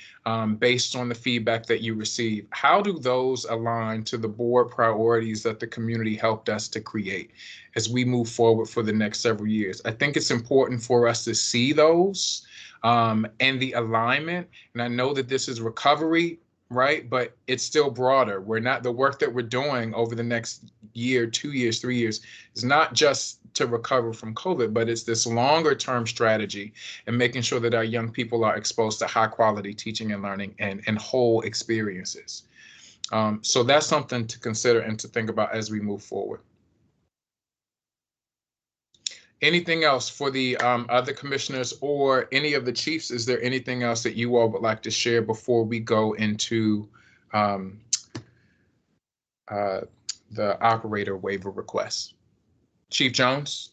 based on the feedback that you receive. How do those align to the board priorities that the community helped us to create as we move forward for the next several years? I think it's important for us to see those and the alignment. And I know that this is recovery, right? But it's still broader. We're not, the work that we're doing over the next year, 2 years, 3 years is not just to recover from COVID, but it's this longer term strategy and making sure that our young people are exposed to high quality teaching and learning and whole experiences. So that's something to consider and to think about as we move forward. Anything else for the other commissioners or any of the chiefs? Is there anything else that you all would like to share before we go into the operator waiver request? Chief Jones?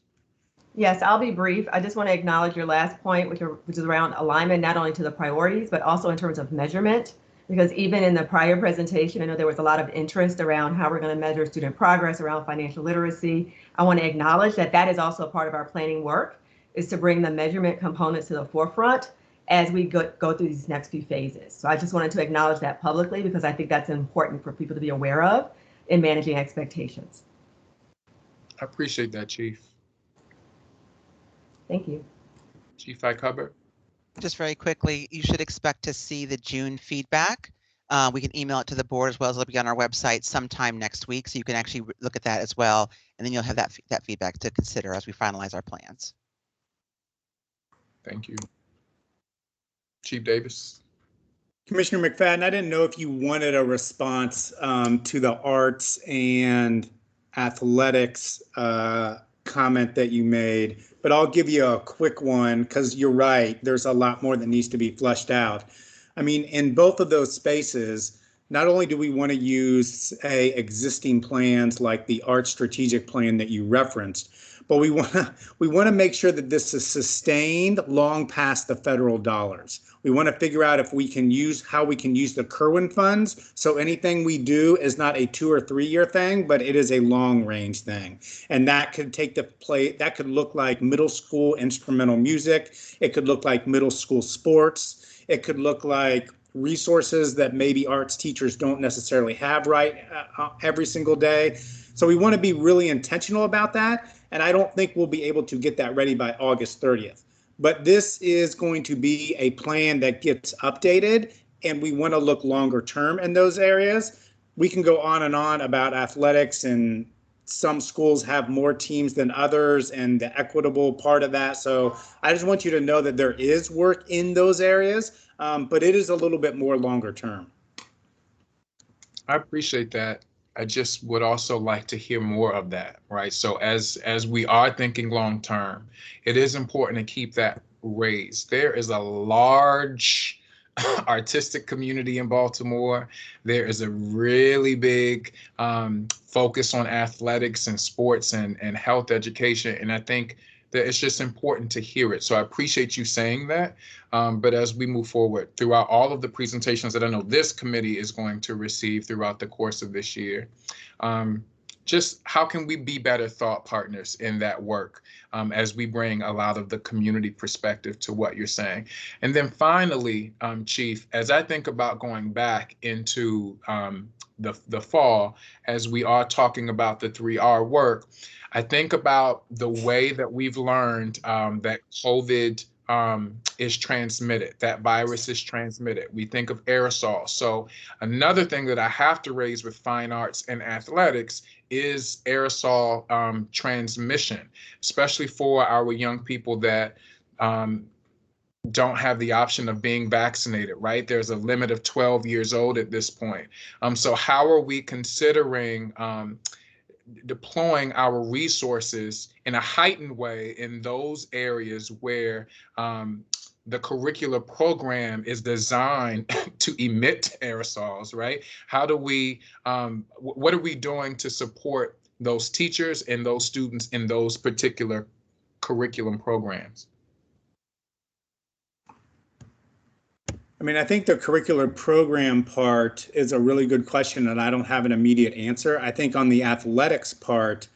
Yes, I'll be brief. I just want to acknowledge your last point, which is around alignment, not only to the priorities, but also in terms of measurement. Because even in the prior presentation, I know there was a lot of interest around how we're going to measure student progress around financial literacy. I want to acknowledge that that is also part of our planning work, is to bring the measurement components to the forefront as we go through these next few phases. So I just wanted to acknowledge that publicly because I think that's important for people to be aware of in managing expectations. I appreciate that, Chief. Thank you. Chief Hubbard. Just very quickly, you should expect to see the June feedback. We can email it to the board as well as it'll be on our website sometime next week. So you can actually look at that as well. And then you'll have that feedback to consider as we finalize our plans. Thank you. Chief Davis. Commissioner McFadden, I didn't know if you wanted a response to the arts and athletics comment that you made, but I'll give you a quick one because you're right. There's a lot more that needs to be fleshed out. I mean, in both of those spaces, not only do we want to use existing plans like the art strategic plan that you referenced, but we want to make sure that this is sustained long past the federal dollars. We want to figure out if we can use how we can use the Kerwin funds. So anything we do is not a 2 or 3 year thing, but it is a long range thing. And that could take the play. That could look like middle school instrumental music. It could look like middle school sports. It could look like resources that maybe arts teachers don't necessarily have every single day. So we want to be really intentional about that. And I don't think we'll be able to get that ready by August 30th. But this is going to be a plan that gets updated, and we want to look longer term in those areas. We can go on and on about athletics, and some schools have more teams than others and the equitable part of that. So I just want you to know that there is work in those areas, but it is a little bit more longer term. I appreciate that. I just would also like to hear more of that, right? So as we are thinking long term, it is important to keep that raised. There is a large artistic community in Baltimore. There is a really big focus on athletics and sports and health education. And I think that it's just important to hear it. So I appreciate you saying that. But as we move forward throughout all of the presentations that I know this committee is going to receive throughout the course of this year, just how can we be better thought partners in that work as we bring a lot of the community perspective to what you're saying. And then finally, Chief, as I think about going back into the fall, as we are talking about the 3R work, I think about the way that we've learned that COVID is transmitted, that virus is transmitted. We think of aerosols. So another thing that I have to raise with fine arts and athletics is aerosol transmission, especially for our young people that don't have the option of being vaccinated, right? There's a limit of 12 years old at this point. So how are we considering deploying our resources in a heightened way in those areas where the curricular program is designed to emit aerosols, right? How do we, what are we doing to support those teachers and those students in those particular curriculum programs? I mean, I think the curricular program part is a really good question, and I don't have an immediate answer. I think on the athletics part,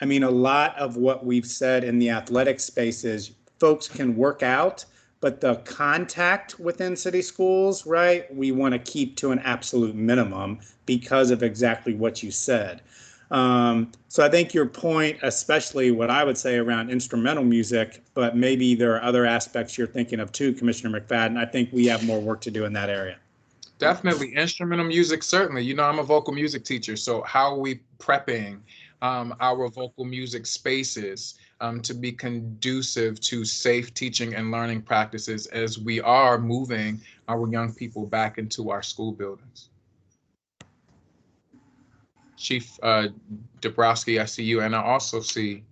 I mean, a lot of what we've said in the athletic space is folks can work out, but the contact within city schools, right, we want to keep to an absolute minimum because of exactly what you said. So I think your point, especially what I would say around instrumental music, but maybe there are other aspects you're thinking of too, Commissioner McFadden. I think we have more work to do in that area. Definitely. Instrumental music, certainly. You know, I'm a vocal music teacher. So how are we prepping our vocal music spaces to be conducive to safe teaching and learning practices as we are moving our young people back into our school buildings? Chief Dabrowski, I see you, and I also see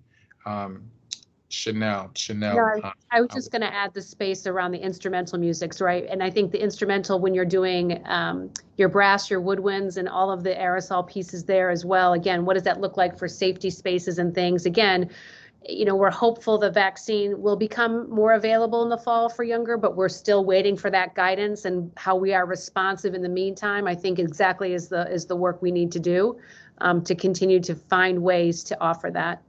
Chanel. No, I was just going to add the space around the instrumental musics, right? And I think the instrumental, when you're doing your brass, your woodwinds, and all of the aerosol pieces there as well. Again, what does that look like for safety spaces and things? Again, you know, we're hopeful the vaccine will become more available in the fall for younger, but we're still waiting for that guidance and how we are responsive in the meantime. I think exactly is the work we need to do to continue to find ways to offer that.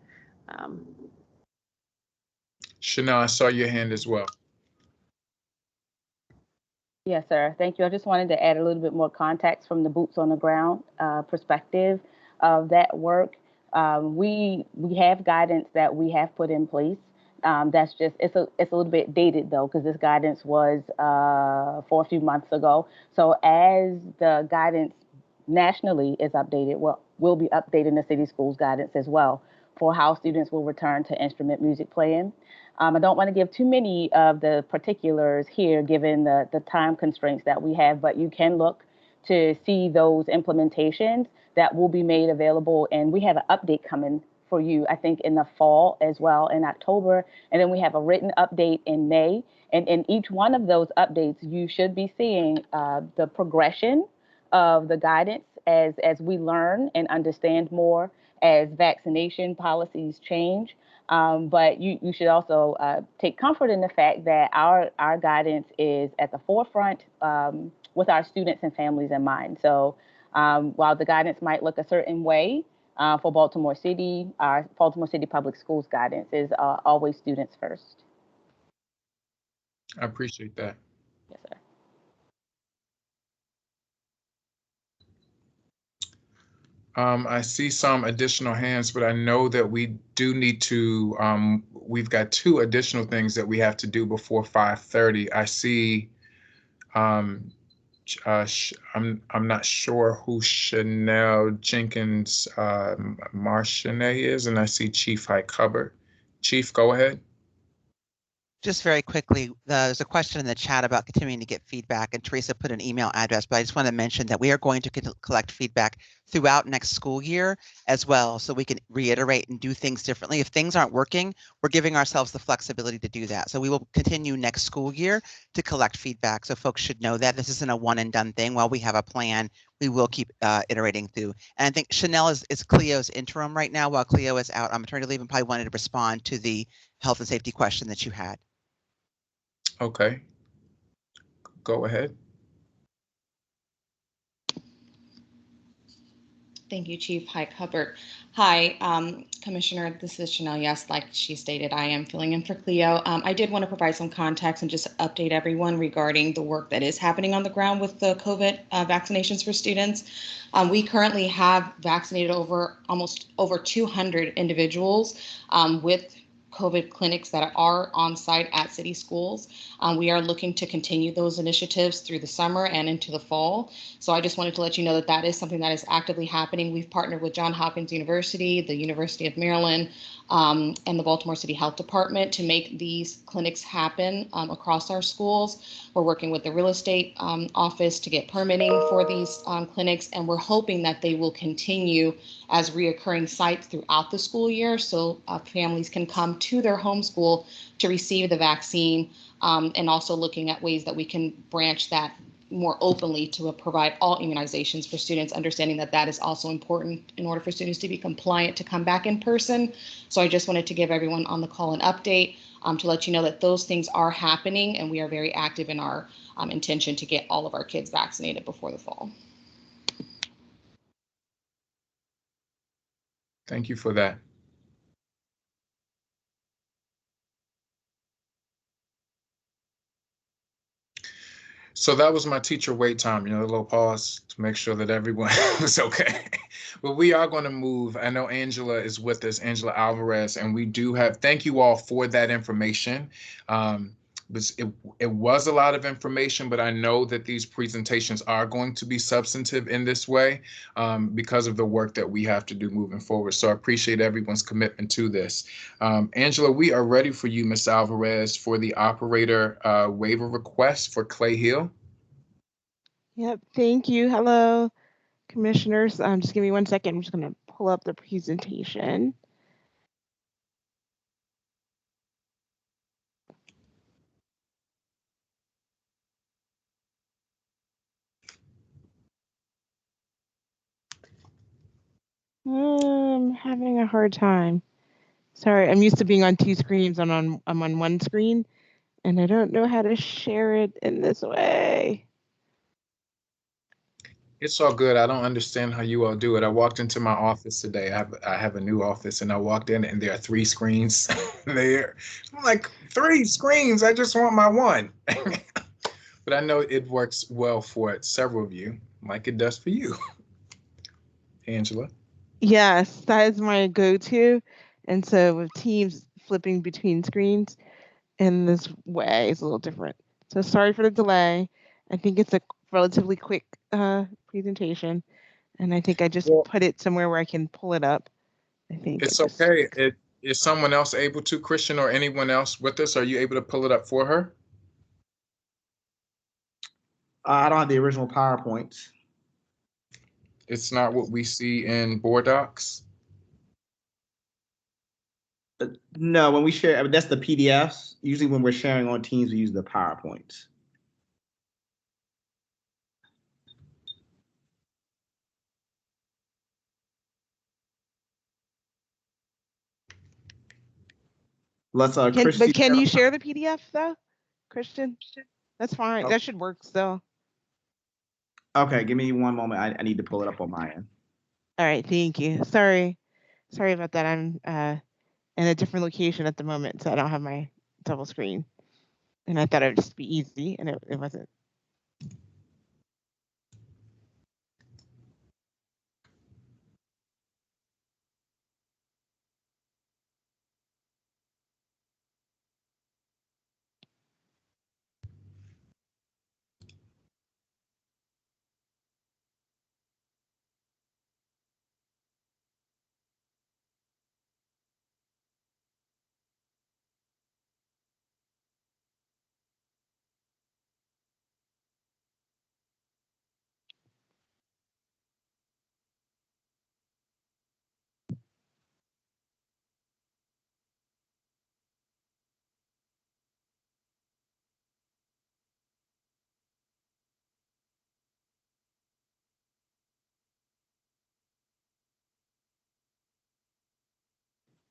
Chanel, I saw your hand as well. Yes, sir. Thank you. I just wanted to add a little bit more context from the boots on the ground perspective of that work. We have guidance that we have put in place. That's just, it's a little bit dated though, because this guidance was for a few months ago. So as the guidance nationally is updated, we'll be updating the city schools guidance as well for how students will return to instrument music playing. I don't want to give too many of the particulars here, given the time constraints that we have, but you can look to see those implementations that will be made available. And we have an update coming for you, I think, in the fall as well, in October. And then we have a written update in May. And in each one of those updates, you should be seeing the progression of the guidance as we learn and understand more, as vaccination policies change. But you should also take comfort in the fact that our guidance is at the forefront with our students and families in mind. So while the guidance might look a certain way for Baltimore City, our Baltimore City Public Schools guidance is always students first. I appreciate that. Yes, sir. I see some additional hands, but I know that we do need to, we've got 2 additional things that we have to do before 5:30. I see, I'm not sure who Chanel Jenkins Marchionnet is, and I see Chief Hike Hubbard. Chief, go ahead. Just very quickly, there's a question in the chat about continuing to get feedback, and Teresa put an email address, but I just want to mention that we are going to collect feedback throughout next school year as well, so we can reiterate and do things differently. If things aren't working, we're giving ourselves the flexibility to do that. So we will continue next school year to collect feedback, so folks should know that this isn't a one and done thing. While we have a plan, we will keep iterating through. And I think Chanel is Cleo's interim right now while Cleo is out on maternity leave and probably wanted to respond to the health and safety question that you had. Okay, go ahead. Thank you, Chief. Hi, Hubbard. Hi, Commissioner. This is Chanel. Yes, like she stated, I am filling in for Cleo. I did want to provide some context and just update everyone regarding the work that is happening on the ground with the COVID vaccinations for students. We currently have vaccinated almost over 200 individuals with COVID clinics that are on site at city schools. We are looking to continue those initiatives through the summer and into the fall. So I just wanted to let you know that that is something that is actively happening. We've partnered with Johns Hopkins University, the University of Maryland, and the Baltimore City Health Department to make these clinics happen across our schools. We're working with the real estate office to get permitting for these clinics, and we're hoping that they will continue as reoccurring sites throughout the school year so families can come to their home school to receive the vaccine, and also looking at ways that we can branch that more openly to provide all immunizations for students, understanding that that is also important in order for students to be compliant to come back in person. So I just wanted to give everyone on the call an update to let you know that those things are happening, and we are very active in our intention to get all of our kids vaccinated before the fall. Thank you for that. So that was my teacher wait time, a little pause to make sure that everyone was okay. But we are going to move. I know Angela is with us, Angela Alvarez, and we do have, thank you all for that information. It was a lot of information, but I know that these presentations are going to be substantive in this way because of the work that we have to do moving forward. So I appreciate everyone's commitment to this. Angela, we are ready for you, Ms. Alvarez, for the operator waiver request for Clay Hill. Yep, thank you. Hello, commissioners. Just give me 1 second. I'm just going to pull up the presentation. I'm having a hard time. Sorry, I'm used to being on 2 screens and I'm on 1 screen, and I don't know how to share it in this way. It's all good. I don't understand how you all do it. I walked into my office today. I have a new office, and I walked in, and there are 3 screens there. I'm like, 3 screens? I just want my one. But I know it works well for several of you, like it does for you. Angela? Yes, that is my go-to. And so with Teams flipping between screens in this way is a little different. So sorry for the delay. I think it's a relatively quick presentation, and I think I just put it somewhere where I can pull it up. I think it's okay. Is someone else able to, Christian, or anyone else with us? Are you able to pull it up for her? I don't have the original PowerPoints. It's not what we see in board docs? No, when we share, that's the PDFs. Usually when we're sharing on Teams, we use the PowerPoints. Let's But can you share the PDF though, Christian? That's fine. Oh. That should work still. Okay, give me 1 moment. I need to pull it up on my end. All right, thank you. Sorry about that. I'm in a different location at the moment, so I don't have my double screen. And I thought it would just be easy, and it wasn't.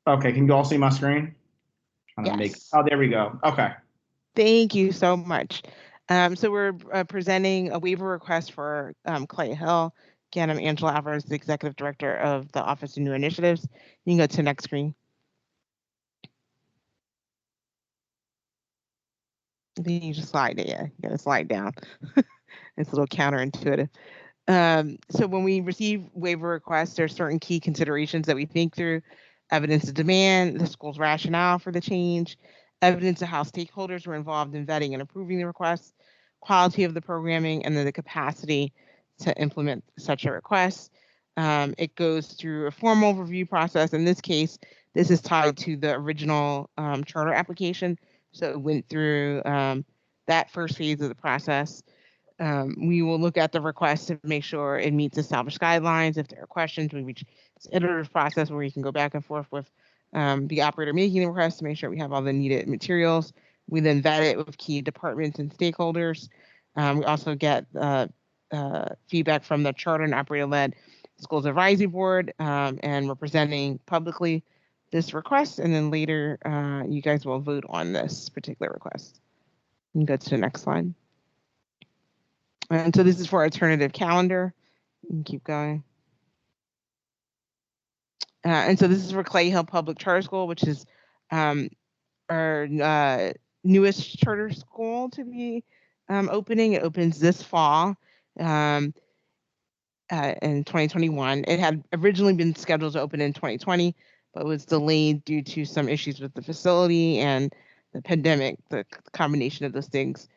Okay, can you all see my screen? Yes. Oh, there we go. Okay. Thank you so much. So we're presenting a waiver request for Clay Hill. Again, I'm Angela Alvarez, the Executive Director of the Office of New Initiatives. You can go to the next screen. Then you just slide it. Yeah, you gotta slide down. It's a little counterintuitive. So when we receive waiver requests, there are certain key considerations that we think through: evidence of demand, the school's rationale for the change, evidence of how stakeholders were involved in vetting and approving the request, quality of the programming, and then the capacity to implement such a request. It goes through a formal review process. In this case, this is tied to the original charter application. So it went through that first phase of the process. We will look at the request to make sure it meets established guidelines. If there are questions, we reach this iterative process where you can go back and forth with the operator making the request to make sure we have all the needed materials. We then vet it with key departments and stakeholders. We also get feedback from the charter and operator-led schools advisory board, and we're presenting publicly this request. And then later, you guys will vote on this particular request. You can go to the next slide. And so this is for alternative calendar. You can keep going. And so this is for Clay Hill Public Charter School, which is our newest charter school to be opening. It opens this fall in 2021. It had originally been scheduled to open in 2020, but was delayed due to some issues with the facility and the pandemic. The combination of those things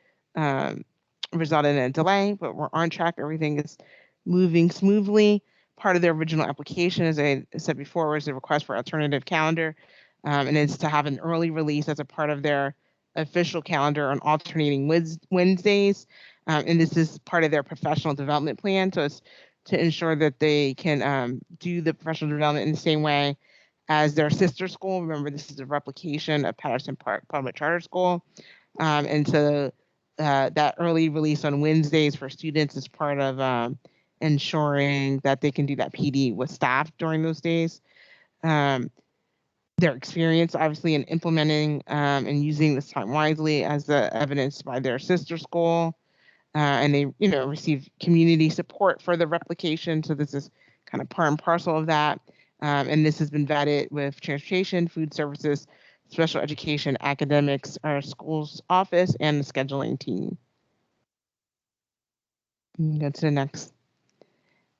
resulted in a delay, but we're on track. Everything is moving smoothly. Part of their original application, as I said before, was a request for alternative calendar, and it's to have an early release as a part of their official calendar on alternating Wednesdays. And this is part of their professional development plan. So it's to ensure that they can do the professional development in the same way as their sister school. Remember, this is a replication of Patterson Park Public Charter School. And so that early release on Wednesdays for students is part of ensuring that they can do that PD with staff during those days. Their experience, obviously, in implementing and using this time wisely, as evidenced by their sister school, and they, receive community support for the replication. So this is kind of part and parcel of that. And this has been vetted with transportation, food services, special education, academics, our school's office, and the scheduling team. Go to the next.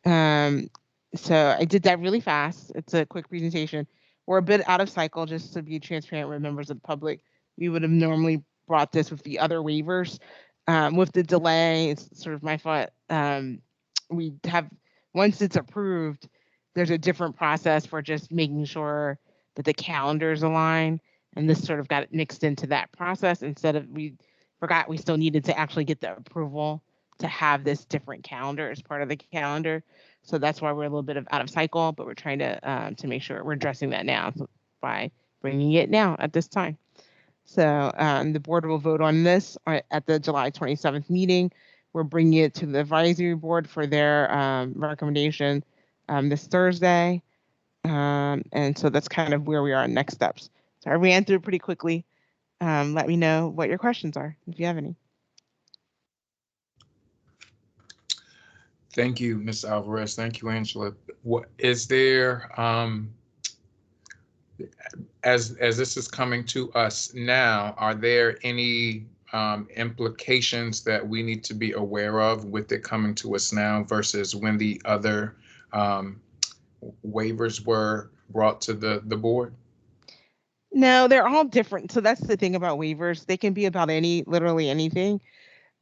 So I did that really fast. It's a quick presentation. We're a bit out of cycle, just to be transparent with members of the public. We would have normally brought this with the other waivers. With the delay, it's sort of my fault. We have, once it's approved, there's a different process for just making sure that the calendars align. And this sort of got mixed into that process instead of, we forgot we still needed to actually get the approval to have this different calendar as part of the calendar. So that's why we're a little bit out of cycle, but we're trying to make sure we're addressing that now by bringing it now at this time. So the board will vote on this at the July 27th meeting. We're bringing it to the advisory board for their recommendation this Thursday. And so that's kind of where we are on next steps. So I ran through it pretty quickly. Let me know what your questions are, if you have any. Thank you, Ms. Alvarez. Thank you, Angela. What is there, as this is coming to us now, are there any implications that we need to be aware of with it coming to us now versus when the other waivers were brought to the board? No, they're all different. So that's the thing about waivers. They can be about literally anything.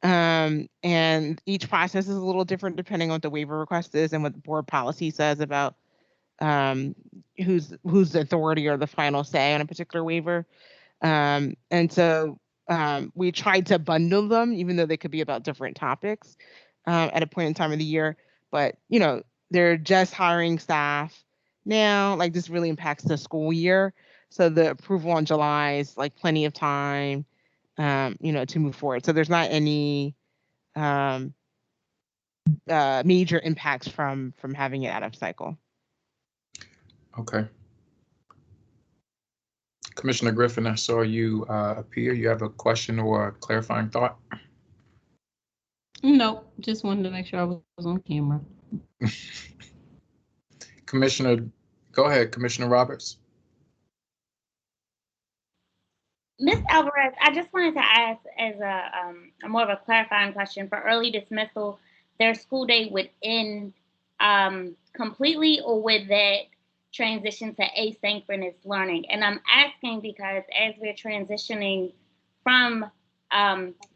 And each process is a little different depending on what the waiver request is and what the board policy says about who's the authority or the final say on a particular waiver. And so we tried to bundle them, even though they could be about different topics at a point in time of the year. But, they're just hiring staff now. Like, this really impacts the school year. So the approval in July is like plenty of time, to move forward. So there's not any major impacts from having it out of cycle. Okay. Commissioner Griffin, I saw you appear. You have a question or a clarifying thought? No, just wanted to make sure I was on camera. Commissioner, go ahead, Commissioner Roberts. Ms. Alvarez, I just wanted to ask as a more of a clarifying question for early dismissal, their school day would end completely, or would that transition to asynchronous learning? And I'm asking because as we're transitioning from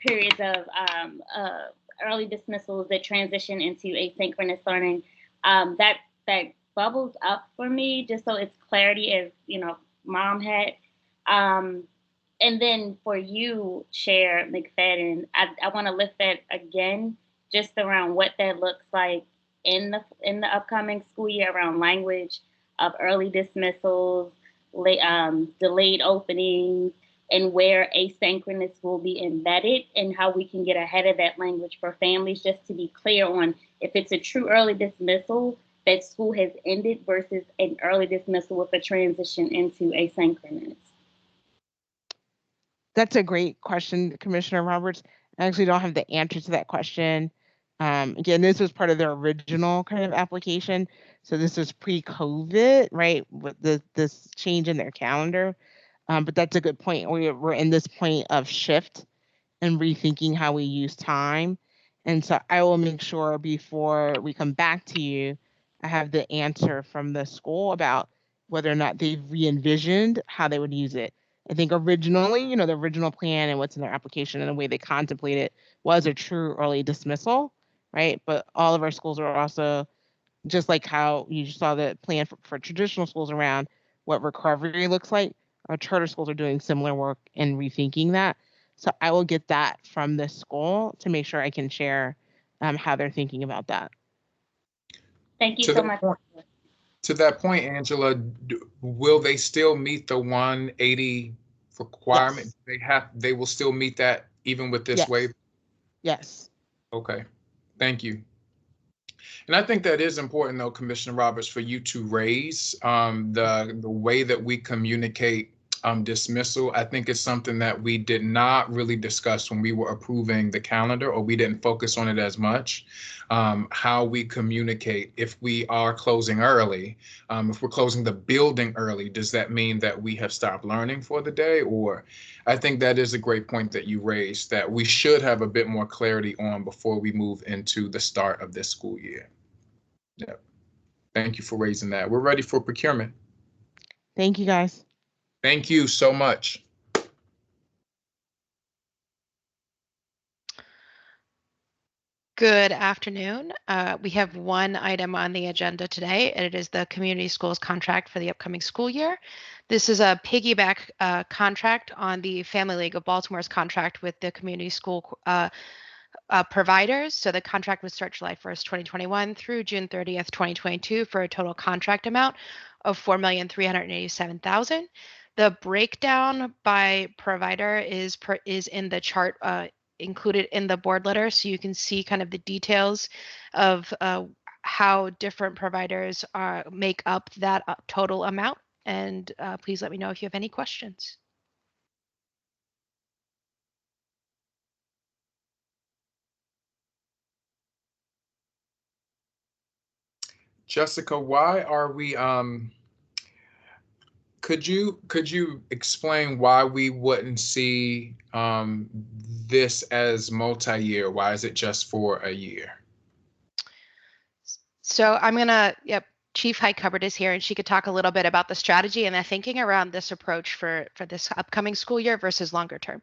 periods of early dismissals that transition into asynchronous learning, that bubbles up for me, just so it's clarity, as you know, Mom had. And then for you, Chair McFadden, I want to lift that again, just around what that looks like in the upcoming school year around language of early dismissals, delayed openings, and where asynchronous will be embedded, and how we can get ahead of that language for families, just to be clear on if it's a true early dismissal that school has ended versus an early dismissal with a transition into asynchronous. That's a great question, Commissioner Roberts. I actually don't have the answer to that question. Again, this was part of their original kind of application. So this was pre-COVID, right? With this change in their calendar. But that's a good point. We're in this point of shift and rethinking how we use time. And so I will make sure before we come back to you, I have the answer from the school about whether or not they've re-envisioned how they would use it. I think originally, the original plan and what's in their application and the way they contemplate it was a true early dismissal, right? But all of our schools are also, just like how you saw the plan for traditional schools around what recovery looks like, our charter schools are doing similar work and rethinking that. So I will get that from the school to make sure I can share how they're thinking about that. Thank you so much. To that point, Angela, will they still meet the 180 requirement? Yes. They will still meet that even with this waiver? Yes. Okay, thank you. And I think that is important, though, Commissioner Roberts, for you to raise the way that we communicate dismissal. I think it's something that we did not really discuss when we were approving the calendar, or we didn't focus on it as much. How we communicate if we are closing early, if we're closing the building early, does that mean that we have stopped learning for the day? Or I think that is a great point that you raised, that we should have a bit more clarity on before we move into the start of this school year. Yeah. Thank you for raising that. We're ready for procurement. Thank you, guys. Thank you so much. Good afternoon. We have one item on the agenda today, and it is the community schools contract for the upcoming school year. This is a piggyback contract on the Family League of Baltimore's contract with the community school providers. So the contract would start July 1st, 2021 through June 30th, 2022 for a total contract amount of $4,387,000. The breakdown by provider is in the chart included in the board letter, so you can see kind of the details of how different providers make up that total amount. And please let me know if you have any questions. Jessica, why are we could you explain why we wouldn't see this as multi-year? Why is it just for a year? So I'm gonna, Chief Hike Hubbard is here, and she could talk a little bit about the strategy and the thinking around this approach for this upcoming school year versus longer term.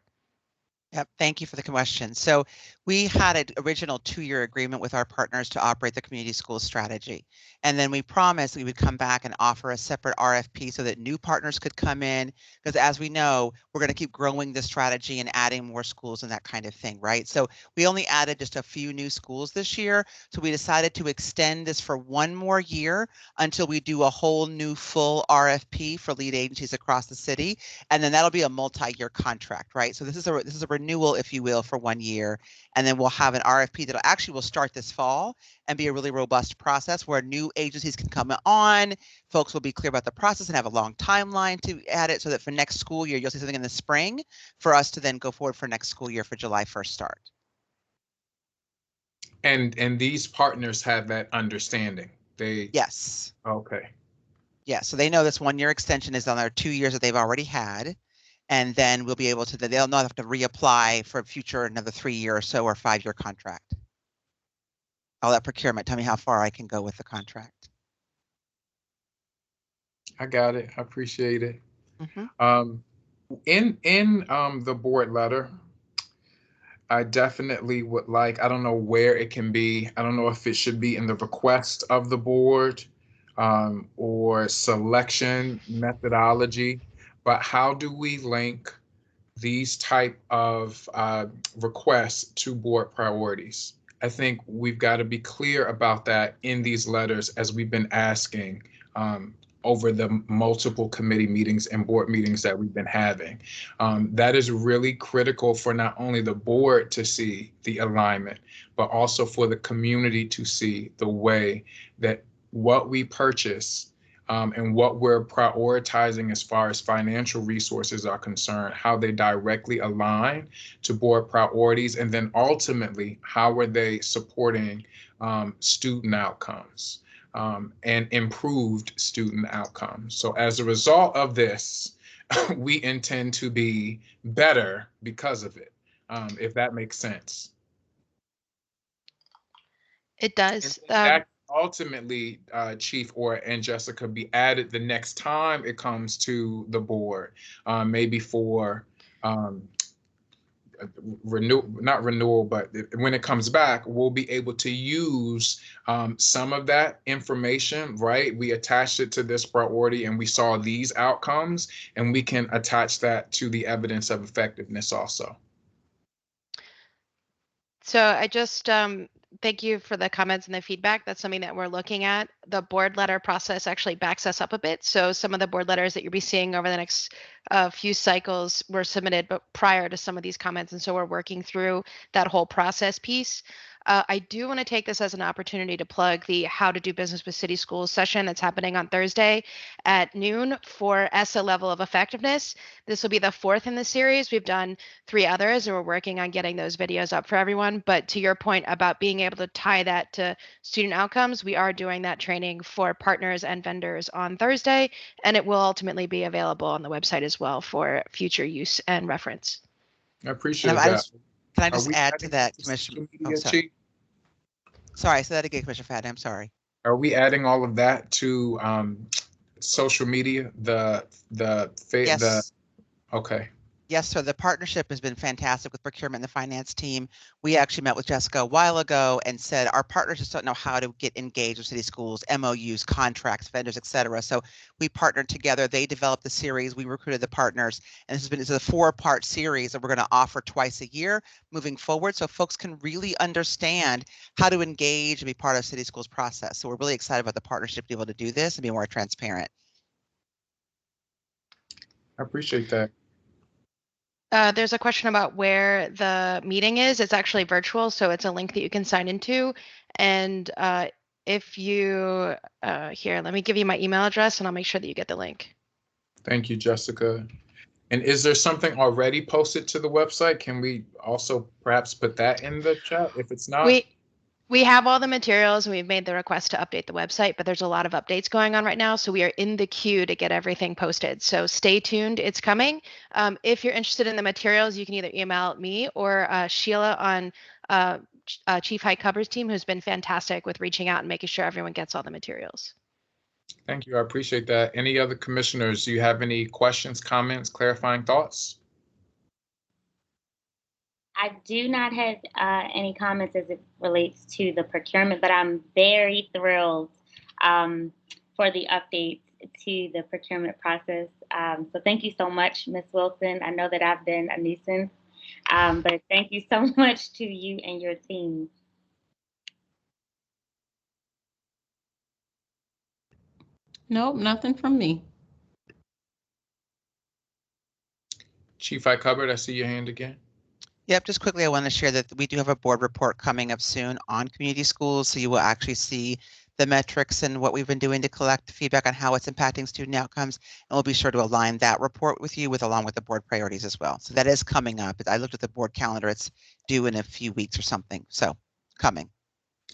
Yep, thank you for the question. So we had an original 2-year agreement with our partners to operate the community school strategy. And then we promised we would come back and offer a separate RFP so that new partners could come in, because as we know, we're going to keep growing the strategy and adding more schools and that kind of thing, right? So we only added just a few new schools this year. So we decided to extend this for 1 more year until we do a whole new full RFP for lead agencies across the city. And then that'll be a multi-year contract, right? So this is a renewal, if you will, for 1 year. And then we'll have an RFP that actually will start this fall and be a really robust process where new agencies can come on. Folks will be clear about the process and have a long timeline to add it so that for next school year, you'll see something in the spring for us to then go forward for next school year for July 1st start. And these partners have that understanding. Yes. Okay. Yeah, so they know this 1 year extension is on their 2 years that they've already had. And then we'll be able to, they'll not have to reapply for future another 3 year or so or 5 year contract. All that procurement, tell me how far I can go with the contract. I got it. I appreciate it. Mm-hmm. In the board letter, I definitely would like, I don't know where it can be. I don't know if it should be in the request of the board or selection methodology, but how do we link these type of requests to board priorities? I think we've got to be clear about that in these letters as we've been asking over the multiple committee meetings and board meetings that we've been having. That is really critical for not only the board to see the alignment, but also for the community to see the way that what we purchase and what we're prioritizing as far as financial resources are concerned, how they directly align to board priorities, and then ultimately, how are they supporting student outcomes and improved student outcomes. So as a result of this, we intend to be better because of it, if that makes sense. It does. Ultimately, Chief and Jessica, be added the next time it comes to the board, maybe for not renewal, but when it comes back, we'll be able to use some of that information, right? We attached it to this priority and we saw these outcomes, and we can attach that to the evidence of effectiveness also. So I just thank you for the comments and the feedback. That's something that we're looking at. The board letter process actually backs us up a bit. So some of the board letters that you'll be seeing over the next few cycles were submitted, but prior to some of these comments. And so we're working through that whole process piece. I do want to take this as an opportunity to plug the How to Do Business with City Schools session that's happening on Thursday at noon for ESSA level of effectiveness. This will be the 4th in the series. We've done 3 others, and we're working on getting those videos up for everyone. But to your point about being able to tie that to student outcomes, we are doing that training for partners and vendors on Thursday, and it will ultimately be available on the website as well for future use and reference. I appreciate that. Can I Are just we add adding to that, to Commissioner? social media, Chief? Sorry, say that again, Commissioner Fadden. I'm sorry. Are we adding all of that to social media? Yes. Okay. Yes, sir. The partnership has been fantastic with procurement and the finance team. We actually met with Jessica a while ago and said our partners just don't know how to get engaged with city schools, MOUs, contracts, vendors, et cetera. So we partnered together. They developed the series. We recruited the partners. And this is a 4-part series that we're going to offer twice a year moving forward so folks can really understand how to engage and be part of city schools process. So we're really excited about the partnership to be able to do this and be more transparent. I appreciate that. There's a question about where the meeting is. It's actually virtual, so it's a link that you can sign into. And if you, here, let me give you my email address and I'll make sure that you get the link. Thank you, Jessica. And is there something already posted to the website? Can we also perhaps put that in the chat if it's not? We have all the materials and we've made the request to update the website, but there's a lot of updates going on right now. So we are in the queue to get everything posted. So stay tuned, it's coming. If you're interested in the materials, you can either email me or Sheila on Chief High Cover's team, who's been fantastic with reaching out and making sure everyone gets all the materials. Thank you, I appreciate that. Any other commissioners, do you have any questions, comments, clarifying thoughts? I do not have any comments as it relates to the procurement, but I'm very thrilled for the updates to the procurement process. So thank you so much, Ms. Wilson. I know that I've been a nuisance, but thank you so much to you and your team. Nope, nothing from me. Chief I Covered, I see your hand again. Yep, just quickly, I want to share that we do have a board report coming up soon on community schools. So you will actually see the metrics and what we've been doing to collect feedback on how it's impacting student outcomes. And we'll be sure to align that report with you along with the board priorities as well. So that is coming up. I looked at the board calendar. It's due in a few weeks or something. So coming.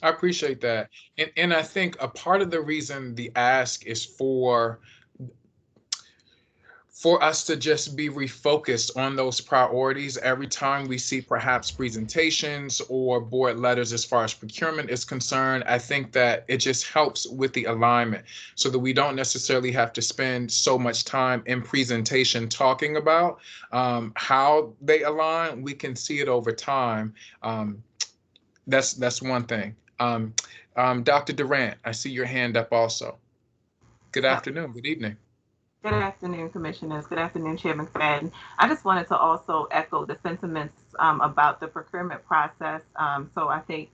I appreciate that. And I think a part of the reason the ask is for us to just be refocused on those priorities every time we see perhaps presentations or board letters as far as procurement is concerned. I think that it just helps with the alignment so that we don't necessarily have to spend so much time in presentation talking about how they align. We can see it over time. That's one thing. Dr. Durant, I see your hand up also. Good afternoon, good evening. Good afternoon, Commissioners. Good afternoon, Chair McFadden. I just wanted to also echo the sentiments about the procurement process. So I think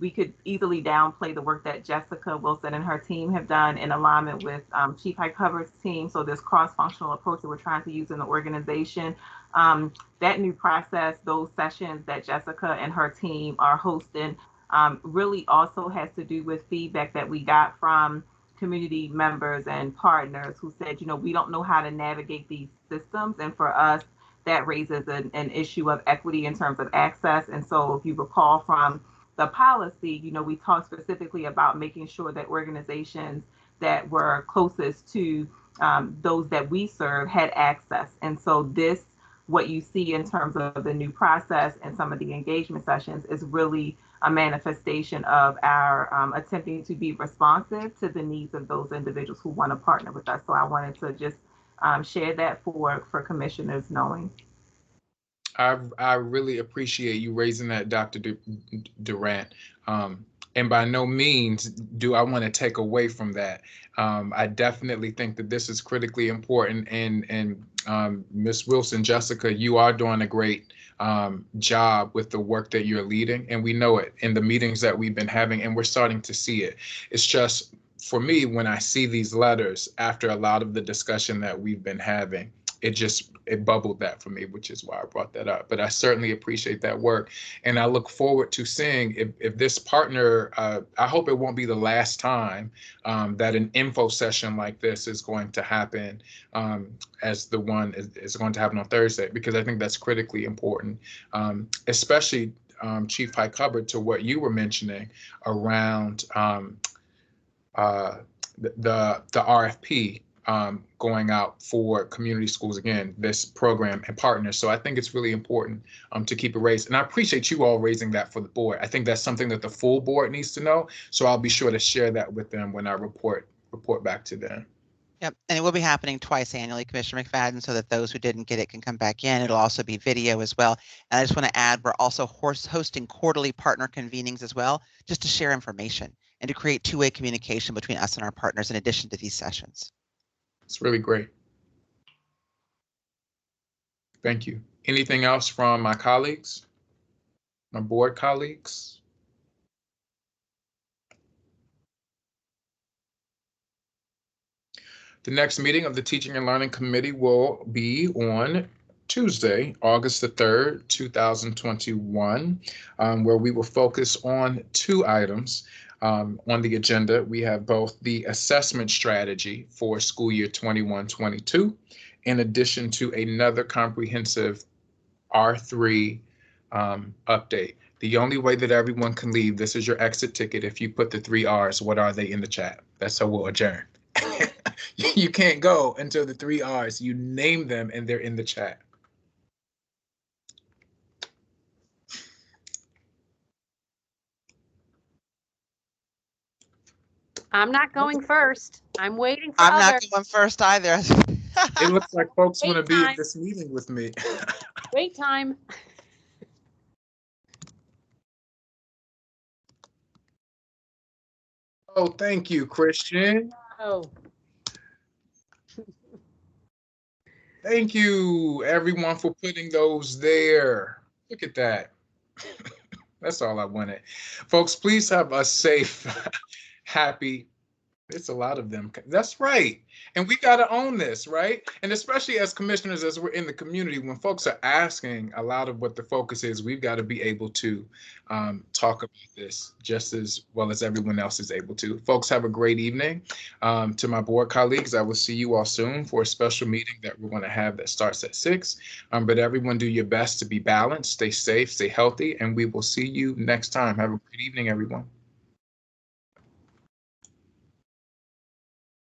we could easily downplay the work that Jessica Wilson and her team have done in alignment with Chief Hyde Hubbard's team. So this cross-functional approach that we're trying to use in the organization, that new process, those sessions that Jessica and her team are hosting really also has to do with feedback that we got from community members and partners who said, you know, we don't know how to navigate these systems. And for us, that raises an issue of equity in terms of access. And so if you recall from the policy, you know, we talked specifically about making sure that organizations that were closest to those that we serve had access. And so this, what you see in terms of the new process and some of the engagement sessions is really a manifestation of our attempting to be responsive to the needs of those individuals who want to partner with us. So I wanted to just share that for commissioners knowing. I really appreciate you raising that, Dr. Durant. And by no means do I want to take away from that. I definitely think that this is critically important. And Ms. Wilson, Jessica, you are doing a great job with the work that you're leading. And we know it in the meetings that we've been having, and we're starting to see it. It's just, for me, when I see these letters after a lot of the discussion that we've been having, it bubbled that for me, which is why I brought that up. But I certainly appreciate that work. And I look forward to seeing if this partner, I hope it won't be the last time that an info session like this is going to happen as the one is going to happen on Thursday, because I think that's critically important, especially Chief Hyde Hubbard, to what you were mentioning around the RFP going out for community schools, again, this program and partners. So I think it's really important to keep it raised. And I appreciate you all raising that for the board. I think that's something that the full board needs to know. So I'll be sure to share that with them when I report back to them. Yep, and it will be happening twice annually, Commissioner McFadden, so that those who didn't get it can come back in. It'll also be video as well. And I just want to add, we're also hosting quarterly partner convenings as well, just to share information and to create two-way communication between us and our partners in addition to these sessions. It's really great. Thank you. Anything else from my colleagues, my board colleagues? The next meeting of the Teaching and Learning Committee will be on Tuesday, August the 3rd, 2021, where we will focus on two items. On the agenda, we have both the assessment strategy for school year 21-22, in addition to another comprehensive R3 update. The only way that everyone can leave, this is your exit ticket. If you put the 3 R's, what are they in the chat? That's how we'll adjourn. You can't go until the 3 R's. You name them and they're in the chat. I'm not going first. I'm waiting for I'm others. not going first either. It looks like folks want to be time. at this meeting with me. Wait time. Oh, thank you, Christian. Oh. Thank you, everyone, for putting those there. Look at that. That's all I wanted. Folks, please have a safe, happy It's a lot of them. That's right. And we got to own this, right? And especially as commissioners, as we're in the community, when folks are asking a lot of what the focus is, we've got to be able to talk about this just as well as everyone else is able to. Folks, have a great evening. To my board colleagues, I will see you all soon for a special meeting that we're going to have that starts at 6. But everyone, do your best to be balanced, stay safe, stay healthy, and we will see you next time. Have a great evening, everyone.